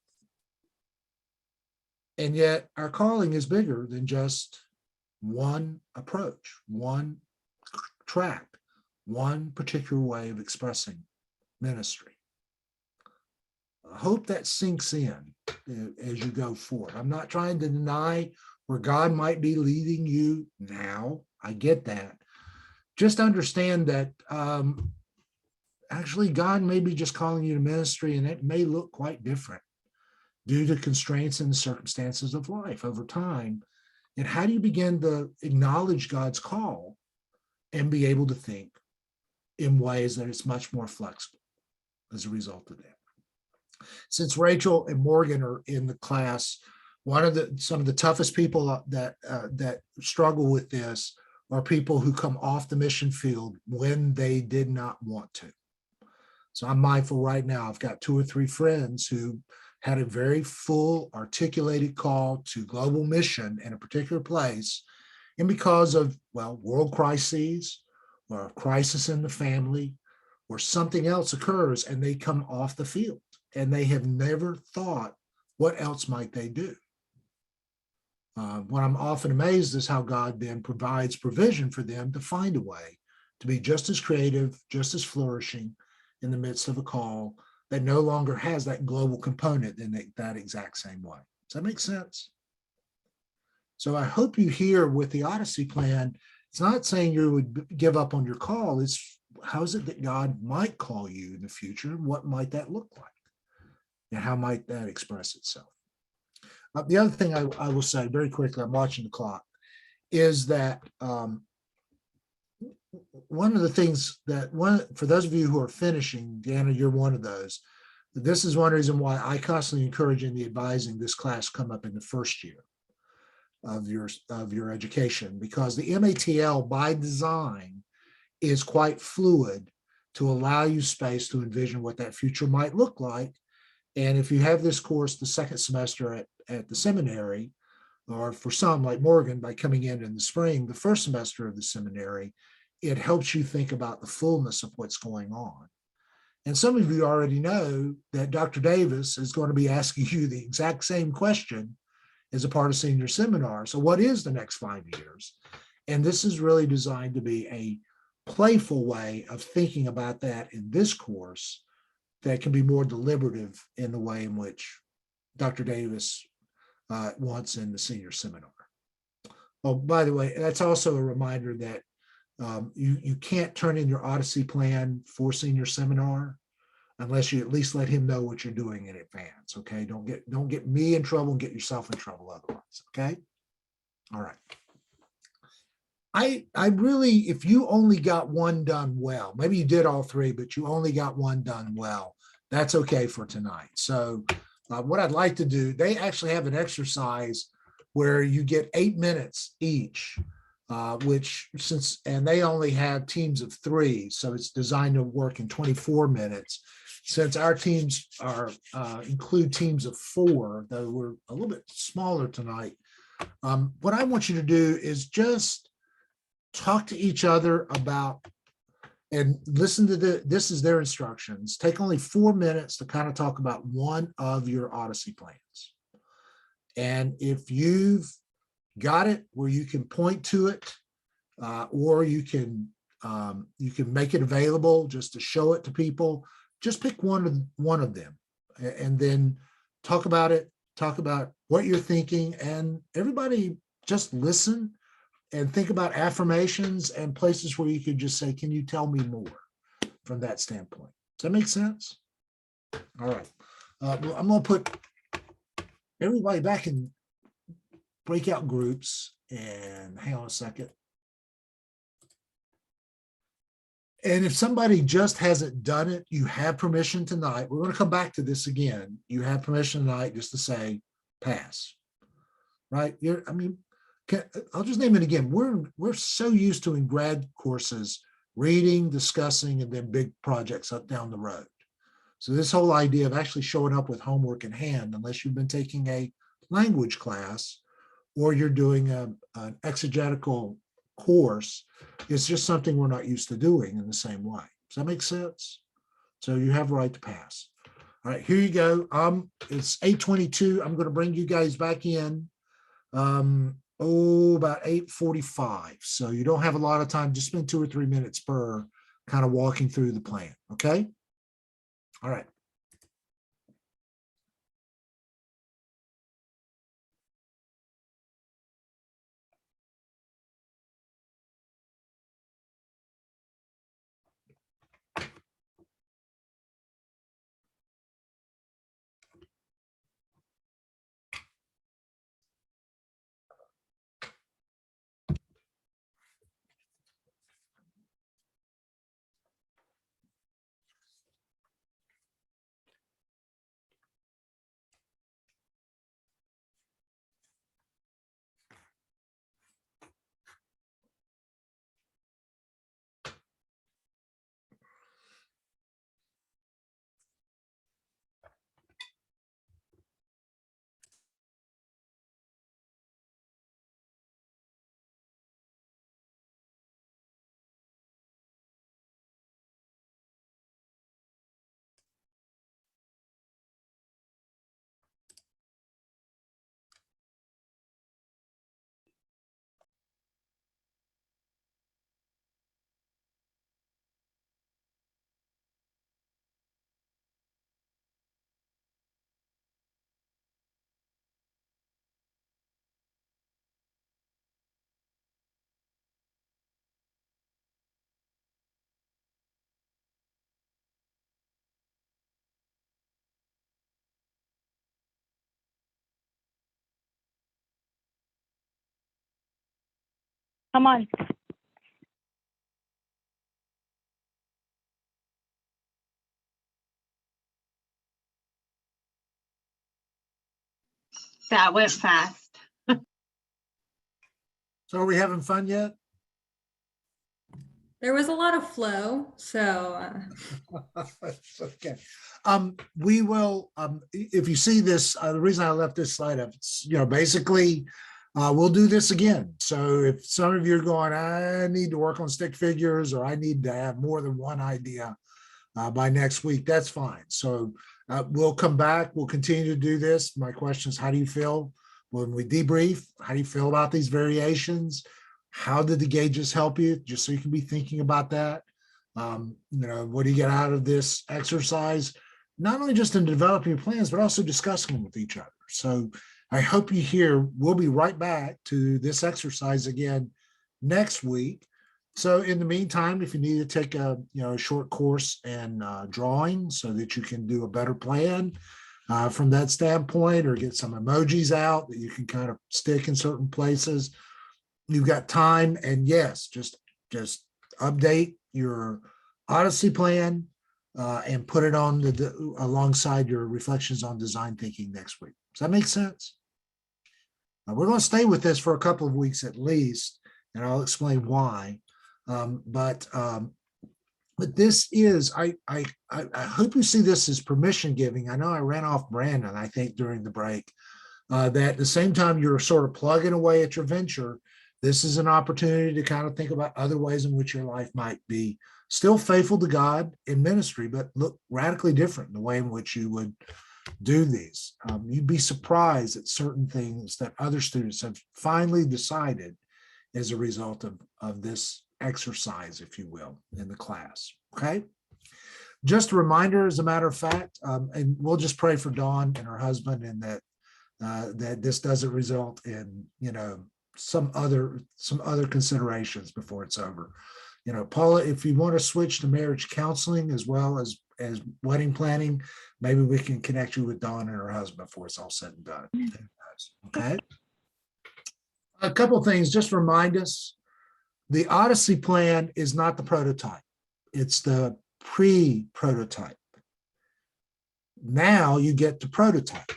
And yet our calling is bigger than just one approach, one track, one particular way of expressing ministry. I hope that sinks in as you go forward. I'm not trying to deny where God might be leading you now. I get that. Just understand that actually God may be just calling you to ministry, and it may look quite different due to constraints and the circumstances of life over time. And how do you begin to acknowledge God's call and be able to think in ways that it's much more flexible as a result of that? Since Rachel and Morgan are in the class, some of the toughest people that struggle with this are people who come off the mission field when they did not want to. So I'm mindful right now, I've got 2 or 3 friends who had a very full, articulated call to global mission in a particular place. And because of, world crises or a crisis in the family or something else occurs and they come off the field and they have never thought what else might they do? What I'm often amazed is how God then provides provision for them to find a way to be just as creative, just as flourishing in the midst of a call that no longer has that global component in that exact same way. Does that make sense? So I hope you hear with the Odyssey plan, it's not saying you would give up on your call. It's how is it that God might call you in the future? What might that look like? And how might that express itself? The other thing I will say very quickly, I'm watching the clock, is that one of the things that for those of you who are finishing, Deanna, you're one of those. This is one reason why I constantly encourage in the advising this class come up in the first year of your education, because the MATL by design is quite fluid to allow you space to envision what that future might look like. And if you have this course the second semester at the seminary, or for some like Morgan, by coming in the spring, the first semester of the seminary, it helps you think about the fullness of what's going on. And some of you already know that Dr. Davis is going to be asking you the exact same question as a part of senior seminar. So what is the next 5 years? And this is really designed to be a playful way of thinking about that in this course that can be more deliberative in the way in which Dr. Davis wants in the senior seminar. Oh, by the way, that's also a reminder that you can't turn in your Odyssey plan for senior seminar unless you at least let him know what you're doing in advance. Okay, don't get me in trouble and get yourself in trouble otherwise. Okay, all right. I really, if you only got one done well, maybe you did all three, but you only got one done well, that's okay for tonight. So what I'd like to do, they actually have an exercise where you get 8 minutes each, and they only have teams of 3, so it's designed to work in 24 minutes. Since our teams include teams of 4, though we're a little bit smaller tonight, what I want you to do is just talk to each other about and listen to this is their instructions. Take only 4 minutes to kind of talk about one of your Odyssey plans. And if you've got it where you can point to it, or you can make it available just to show it to people, just pick one of them and then talk about it, talk about what you're thinking, and everybody just listen and think about affirmations and places where you could just say, can you tell me more from that standpoint? Does that make sense? All right. Well, I'm going to put everybody back in breakout groups, and hang on a second. And if somebody just hasn't done it, you have permission tonight. We're going to come back to this again. You have permission tonight just to say pass, right? I'll just name it again. We're so used to in grad courses reading, discussing, and then big projects up down the road. So this whole idea of actually showing up with homework in hand, unless you've been taking a language class or you're doing an exegetical course, is just something we're not used to doing in the same way. Does that make sense? So you have a right to pass. All right, here you go. It's 8:22. I'm going to bring you guys back in. About 8:45. So you don't have a lot of time. Just spend 2 or 3 minutes per kind of walking through the plan. Okay. All right. Come on. That went fast. So are we having fun yet? There was a lot of flow, so Okay. We will, if you see this, the reason I left this slide up, it's, basically, we'll do this again. So if some of you are going, I need to work on stick figures, or I need to have more than one idea by next week, that's fine. So we'll come back. We'll continue to do this. My question is, how do you feel when we debrief? How do you feel about these variations? How did the gauges help you? Just so you can be thinking about that. What do you get out of this exercise? Not only just in developing your plans, but also discussing them with each other. So I hope you hear, we'll be right back to this exercise again next week. So in the meantime, if you need to take a short course in drawing so that you can do a better plan from that standpoint, or get some emojis out that you can kind of stick in certain places, you've got time. And yes, just update your Odyssey plan and put it on alongside your reflections on design thinking next week. Does that make sense? We're going to stay with this for a couple of weeks at least, and I'll explain why. But this is, I hope you see this as permission giving. I know I ran off Brandon, I think, during the break, that at the same time you're sort of plugging away at your venture, this is an opportunity to kind of think about other ways in which your life might be still faithful to God in ministry, but look radically different in the way in which you would do these. You'd be surprised at certain things that other students have finally decided as a result of this exercise, if you will, in the class. Okay. Just a reminder, as a matter of fact, and we'll just pray for Dawn and her husband, and that this doesn't result in, some other considerations before it's over. Paula, if you want to switch to marriage counseling as well as wedding planning, maybe we can connect you with Dawn and her husband before it's all said and done. Okay. A couple of things, just remind us, the Odyssey plan is not the prototype. It's the pre-prototype. Now you get to prototype.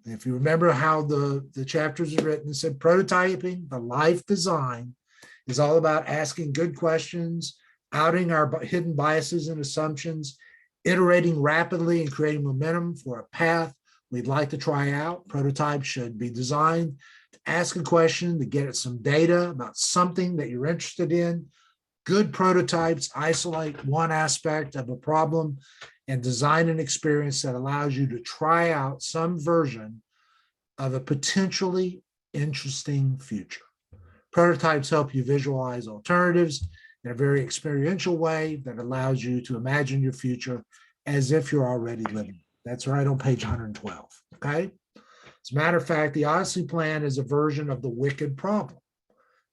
If you remember how the chapters are written, it said prototyping, the life design, is all about asking good questions, outing our hidden biases and assumptions, iterating rapidly and creating momentum for a path we'd like to try out. Prototype should be designed to ask a question, to get at some data about something that you're interested in. Good prototypes isolate one aspect of a problem and design an experience that allows you to try out some version of a potentially interesting future. Prototypes help you visualize alternatives in a very experiential way that allows you to imagine your future as if you're already living. That's right on page 112, okay? As a matter of fact, the Odyssey plan is a version of the wicked problem.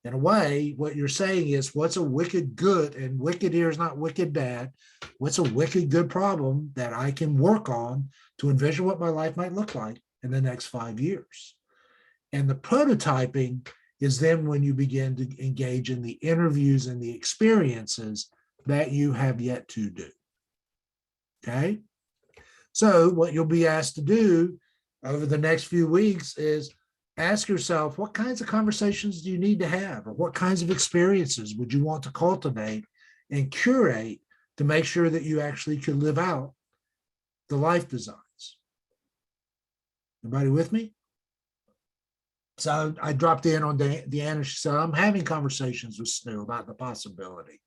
In a way, what you're saying is, what's a wicked good, and wicked here is not wicked bad, what's a wicked good problem that I can work on to envision what my life might look like in the next 5 years? And the prototyping is then when you begin to engage in the interviews and the experiences that you have yet to do. Okay? So what you'll be asked to do over the next few weeks is ask yourself, what kinds of conversations do you need to have, or what kinds of experiences would you want to cultivate and curate to make sure that you actually can live out the life designs? Everybody with me? So I dropped in on Deanna. She said, I'm having conversations with Stu about the possibility.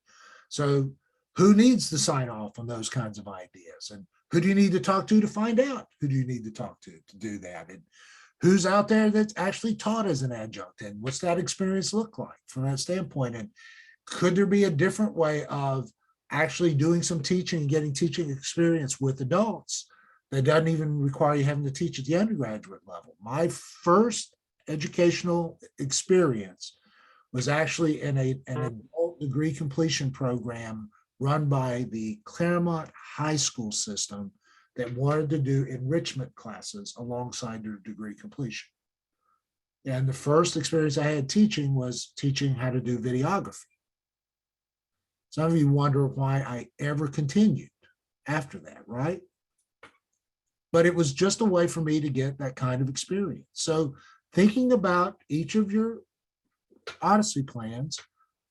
So who needs to sign off on those kinds of ideas? And who do you need to talk to find out? Who do you need to talk to do that? And who's out there that's actually taught as an adjunct? And what's that experience look like from that standpoint? And could there be a different way of actually doing some teaching and getting teaching experience with adults that doesn't even require you having to teach at the undergraduate level? My first educational experience was actually in an adult degree completion program run by the Claremont High School system that wanted to do enrichment classes alongside their degree completion. And the first experience I had teaching was teaching how to do videography. Some of you wonder why I ever continued after that, right? But it was just a way for me to get that kind of experience. So thinking about each of your Odyssey plans,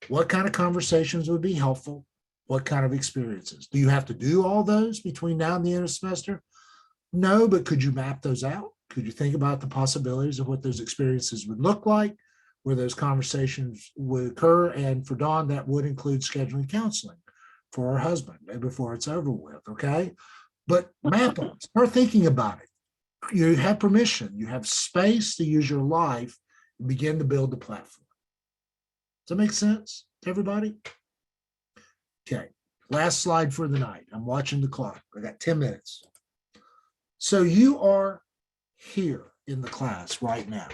what kind of conversations would be helpful? What kind of experiences? Do you have to do all those between now and the end of the semester? No, but could you map those out? Could you think about the possibilities of what those experiences would look like, where those conversations would occur? And for Dawn, that would include scheduling counseling for her husband before it's over with, okay? But map them, start thinking about it. You have permission, you have space to use your life and begin to build the platform. Does that make sense to everybody? Okay, last slide for the night. I'm watching the clock. I got 10 minutes. So you are here in the class right now.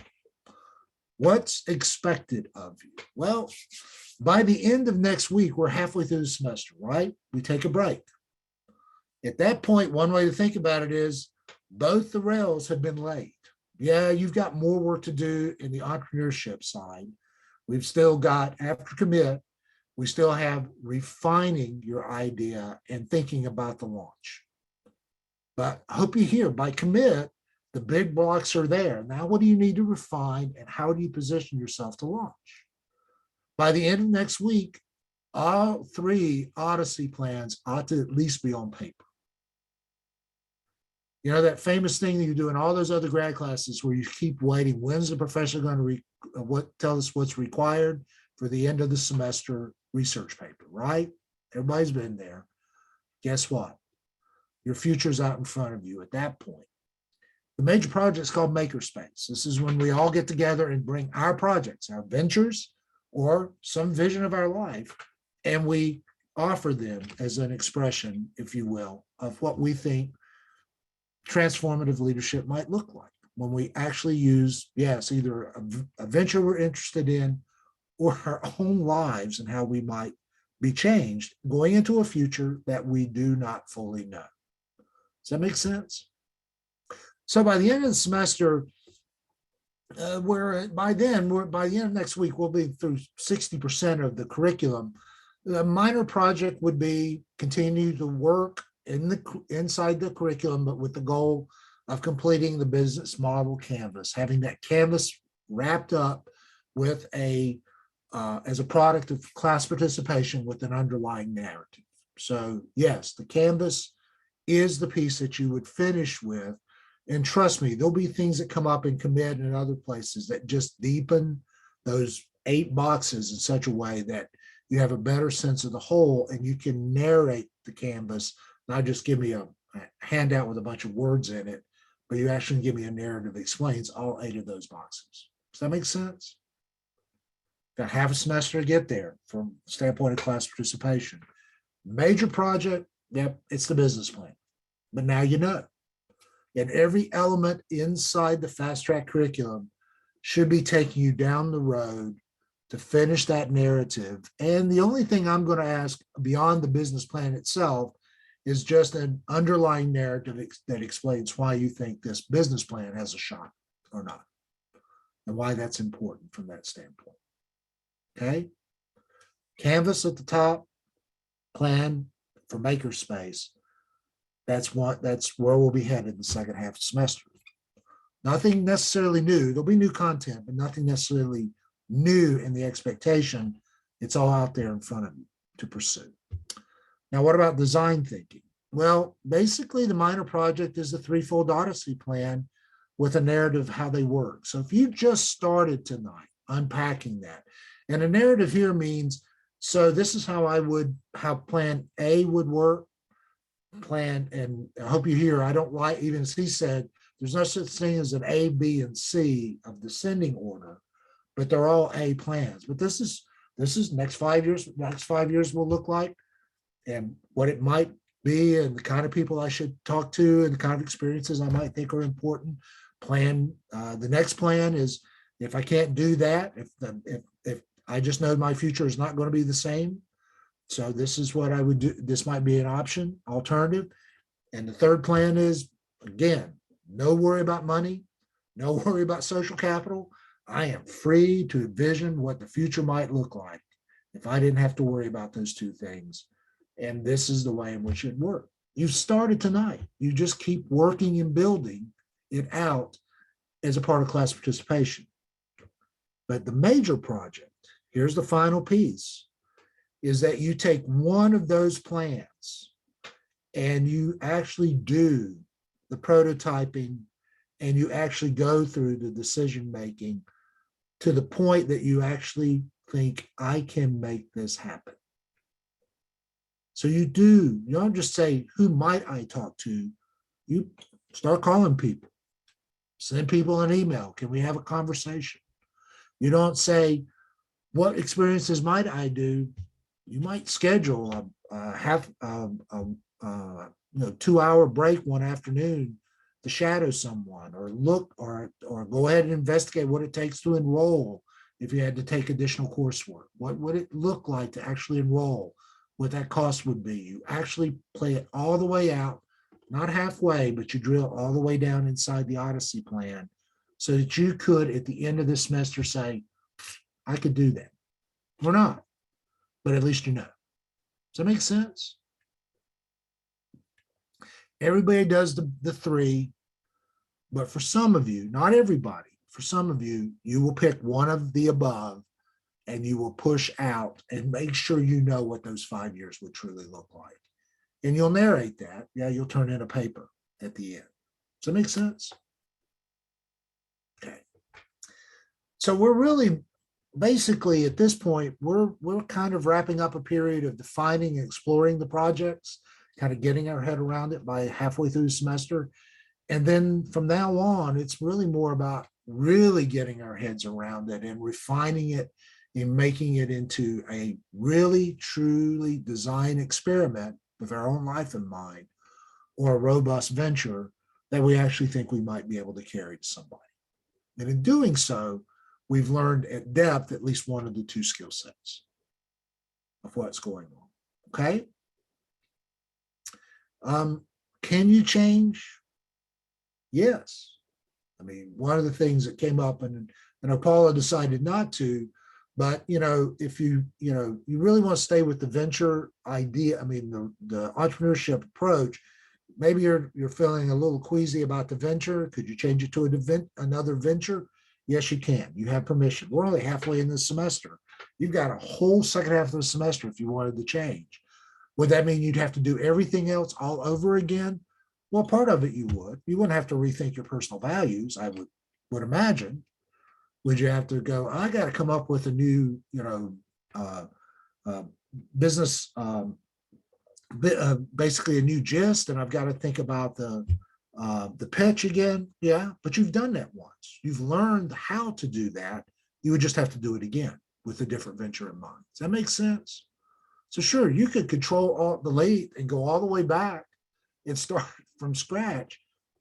What's expected of you? Well, by the end of next week, we're halfway through the semester, right? We take a break. At that point, one way to think about it is both the rails have been laid. Yeah, you've got more work to do in the entrepreneurship side. We've still got, after commit, we still have refining your idea and thinking about the launch. But I hope you hear, by commit, the big blocks are there. Now, what do you need to refine and how do you position yourself to launch? By the end of next week, all 3 Odyssey plans ought to at least be on paper. You know, that famous thing that you do in all those other grad classes where you keep waiting, when's the professor going to tell us what's required for the end of the semester research paper, right? Everybody's been there. Guess what? Your future's out in front of you at that point. The major project is called Makerspace. This is when we all get together and bring our projects, our ventures, or some vision of our life, and we offer them as an expression, if you will, of what we think transformative leadership might look like when we actually use, yes, either a venture we're interested in or our own lives and how we might be changed going into a future that we do not fully know. Does that make sense? So by the end of the semester, by the end of next week, we'll be through 60% of the curriculum. The minor project would be continue to work inside the curriculum, but with the goal of completing the business model canvas, having that canvas wrapped up with as a product of class participation with an underlying narrative. So yes, the canvas is the piece that you would finish with. And trust me, there'll be things that come up in commit and other places that just deepen those 8 boxes in such a way that you have a better sense of the whole and you can narrate the canvas, not just give me a handout with a bunch of words in it, but you actually give me a narrative that explains all 8 of those boxes. Does that make sense? Got half a semester to get there from the standpoint of class participation. Major project, yep, it's the business plan. But now you know. And every element inside the fast track curriculum should be taking you down the road to finish that narrative. And the only thing I'm going to ask beyond the business plan itself is just an underlying narrative that explains why you think this business plan has a shot or not, and why that's important from that standpoint. Okay? Canvas at the top, plan for makerspace. That's where we'll be headed the second half of the semester. Nothing necessarily new. There'll be new content, but nothing necessarily new in the expectation. It's all out there in front of you to pursue. Now, what about design thinking? Well, basically, the minor project is the threefold Odyssey plan with a narrative of how they work. So if you just started tonight unpacking that, and a narrative here means, so this is how plan A would work, plan, and I hope you hear, I don't like, even as he said, there's no such thing as an A, B, and C of descending order, but they're all A plans. But this is next 5 years will look like, and what it might be, and the kind of people I should talk to, and the kind of experiences I might think are important. Plan, the next plan is, if I can't do that, if I just know my future is not going to be the same, so this is what I would do. This might be an option, alternative. And the third plan is, again, no worry about money, no worry about social capital. I am free to envision what the future might look like if I didn't have to worry about those two things. And this is the way in which it worked. You started tonight. You just keep working and building it out as a part of class participation. But the major project, here's the final piece, is that you take one of those plans and you actually do the prototyping and you actually go through the decision making to the point that you actually think, I can make this happen. So you don't just say, who might I talk to? You start calling people, send people an email. Can we have a conversation? You don't say, what experiences might I do? You might schedule a 2-hour break one afternoon to shadow someone, or look, or go ahead and investigate what it takes to enroll. If you had to take additional coursework, what would it look like to actually enroll? What that cost would be. You actually play it all the way out, not halfway, but you drill all the way down inside the Odyssey plan so that you could, at the end of the semester, say, I could do that. Or not, but at least you know. Does that make sense? Everybody does the three, but for some of you, not everybody, for some of you, you will pick one of the above and you will push out and make sure you know what those 5 years would truly look like. And you'll narrate that. Yeah, you'll turn in a paper at the end. Does that make sense? Okay. So we're really, basically at this point, we're kind of wrapping up a period of defining and exploring the projects, kind of getting our head around it by halfway through the semester. And then from now on, it's really more about really getting our heads around it and refining it and making it into a really, truly design experiment with our own life in mind, or a robust venture that we actually think we might be able to carry to somebody. And in doing so, we've learned at depth at least one of the two skill sets of what's going on. Okay. Can you change? Yes. I mean, one of the things that came up, and Paula decided not to, but if you really want to stay with the venture idea, I mean, the entrepreneurship approach, maybe you're feeling a little queasy about the venture. Could you change it to another venture? Yes, you can. You have permission. We're only halfway in the semester. You've got a whole second half of the semester if you wanted to change. Would that mean you'd have to do everything else all over again? Well, part of it you would. You wouldn't have to rethink your personal values, I would imagine. Would you have to go, I got to come up with a new, business, basically a new gist, and I've got to think about the pitch again? Yeah, but you've done that once. You've learned how to do that. You would just have to do it again with a different venture in mind. Does that make sense? So sure, you could control all the late and go all the way back and start from scratch.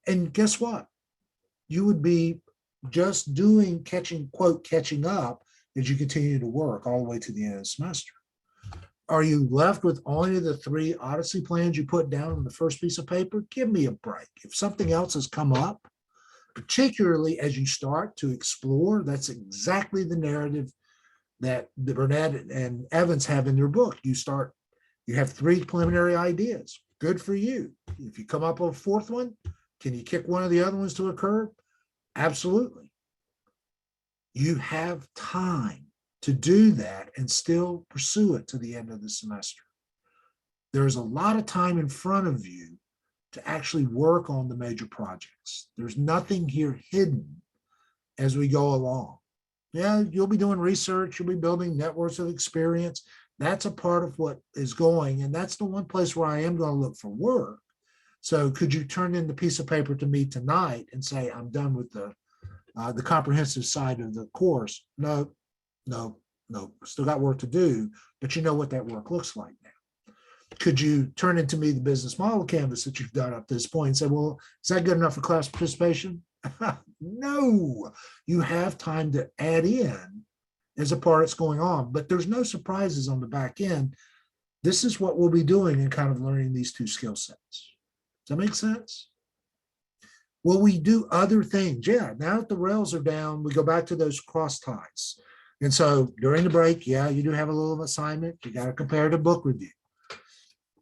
And guess what? You would be just doing catching up as you continue to work all the way to the end of the semester. Are you left with only the 3 Odyssey plans you put down on the first piece of paper? Give me a break. If something else has come up, particularly as you start to explore, that's exactly the narrative that Burnett and Evans have in their book. You have 3 preliminary ideas. Good for you. If you come up with a 4th one, can you kick one of the other ones to a curb? Absolutely. You have time to do that and still pursue it to the end of the semester. There's a lot of time in front of you to actually work on the major projects. There's nothing here hidden as we go along. Yeah, you'll be doing research, you'll be building networks of experience. That's a part of what is going, and that's the one place where I am going to look for work. So could you turn in the piece of paper to me tonight and say, I'm done with the comprehensive side of the course? No, still got work to do, but you know what that work looks like now. Could you turn into me the business model canvas that you've done up to this point and say, well, is that good enough for class participation? No, you have time to add in as a part that's going on, but there's no surprises on the back end. This is what we'll be doing and kind of learning these 2 skill sets. Does that make sense? Will we do other things? Yeah, now that the rails are down, we go back to those cross ties. And so during the break, yeah, you do have a little assignment. You got a comparative book review.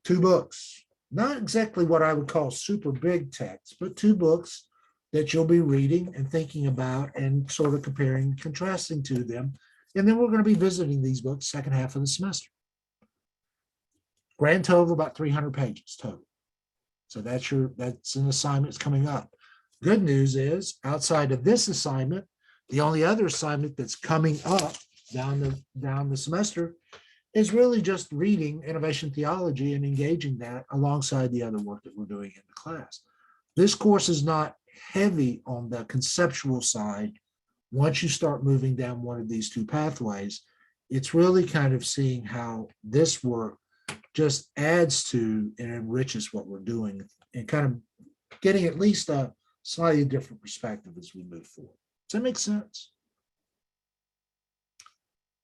2 books, not exactly what I would call super big text, but 2 books that you'll be reading and thinking about and sort of comparing, contrasting to them. And then we're going to be visiting these books second half of the semester. Grand total about 300 pages total. So that's an assignment that's coming up. Good news is outside of this assignment, the only other assignment that's coming up down the semester is really just reading innovation theology and engaging that alongside the other work that we're doing in the class. This course is not heavy on the conceptual side. Once you start moving down one of these 2 pathways, it's really kind of seeing how this work just adds to and enriches what we're doing and kind of getting at least a slightly different perspective as we move forward. Does that make sense?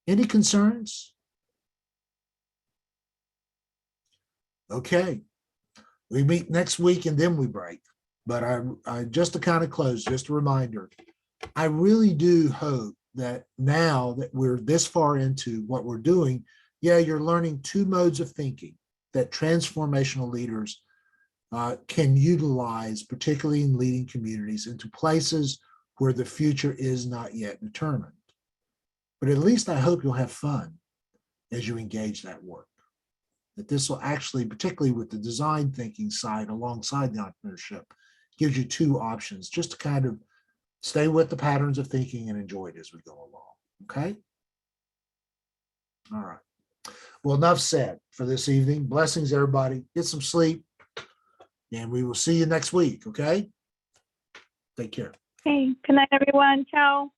Any concerns? Okay, we meet next week and then we break. But I just to kind of close, just a reminder, I really do hope that now that we're this far into what we're doing, yeah, you're learning 2 modes of thinking that transformational leaders can utilize, particularly in leading communities, into places where the future is not yet determined. But at least I hope you'll have fun as you engage that work. That this will actually, particularly with the design thinking side alongside the entrepreneurship, gives you 2 options just to kind of stay with the patterns of thinking and enjoy it as we go along. Okay? All right. Well, enough said for this evening. Blessings, everybody. Get some sleep. And we will see you next week. Okay? Take care. Hey, good night, everyone. Ciao.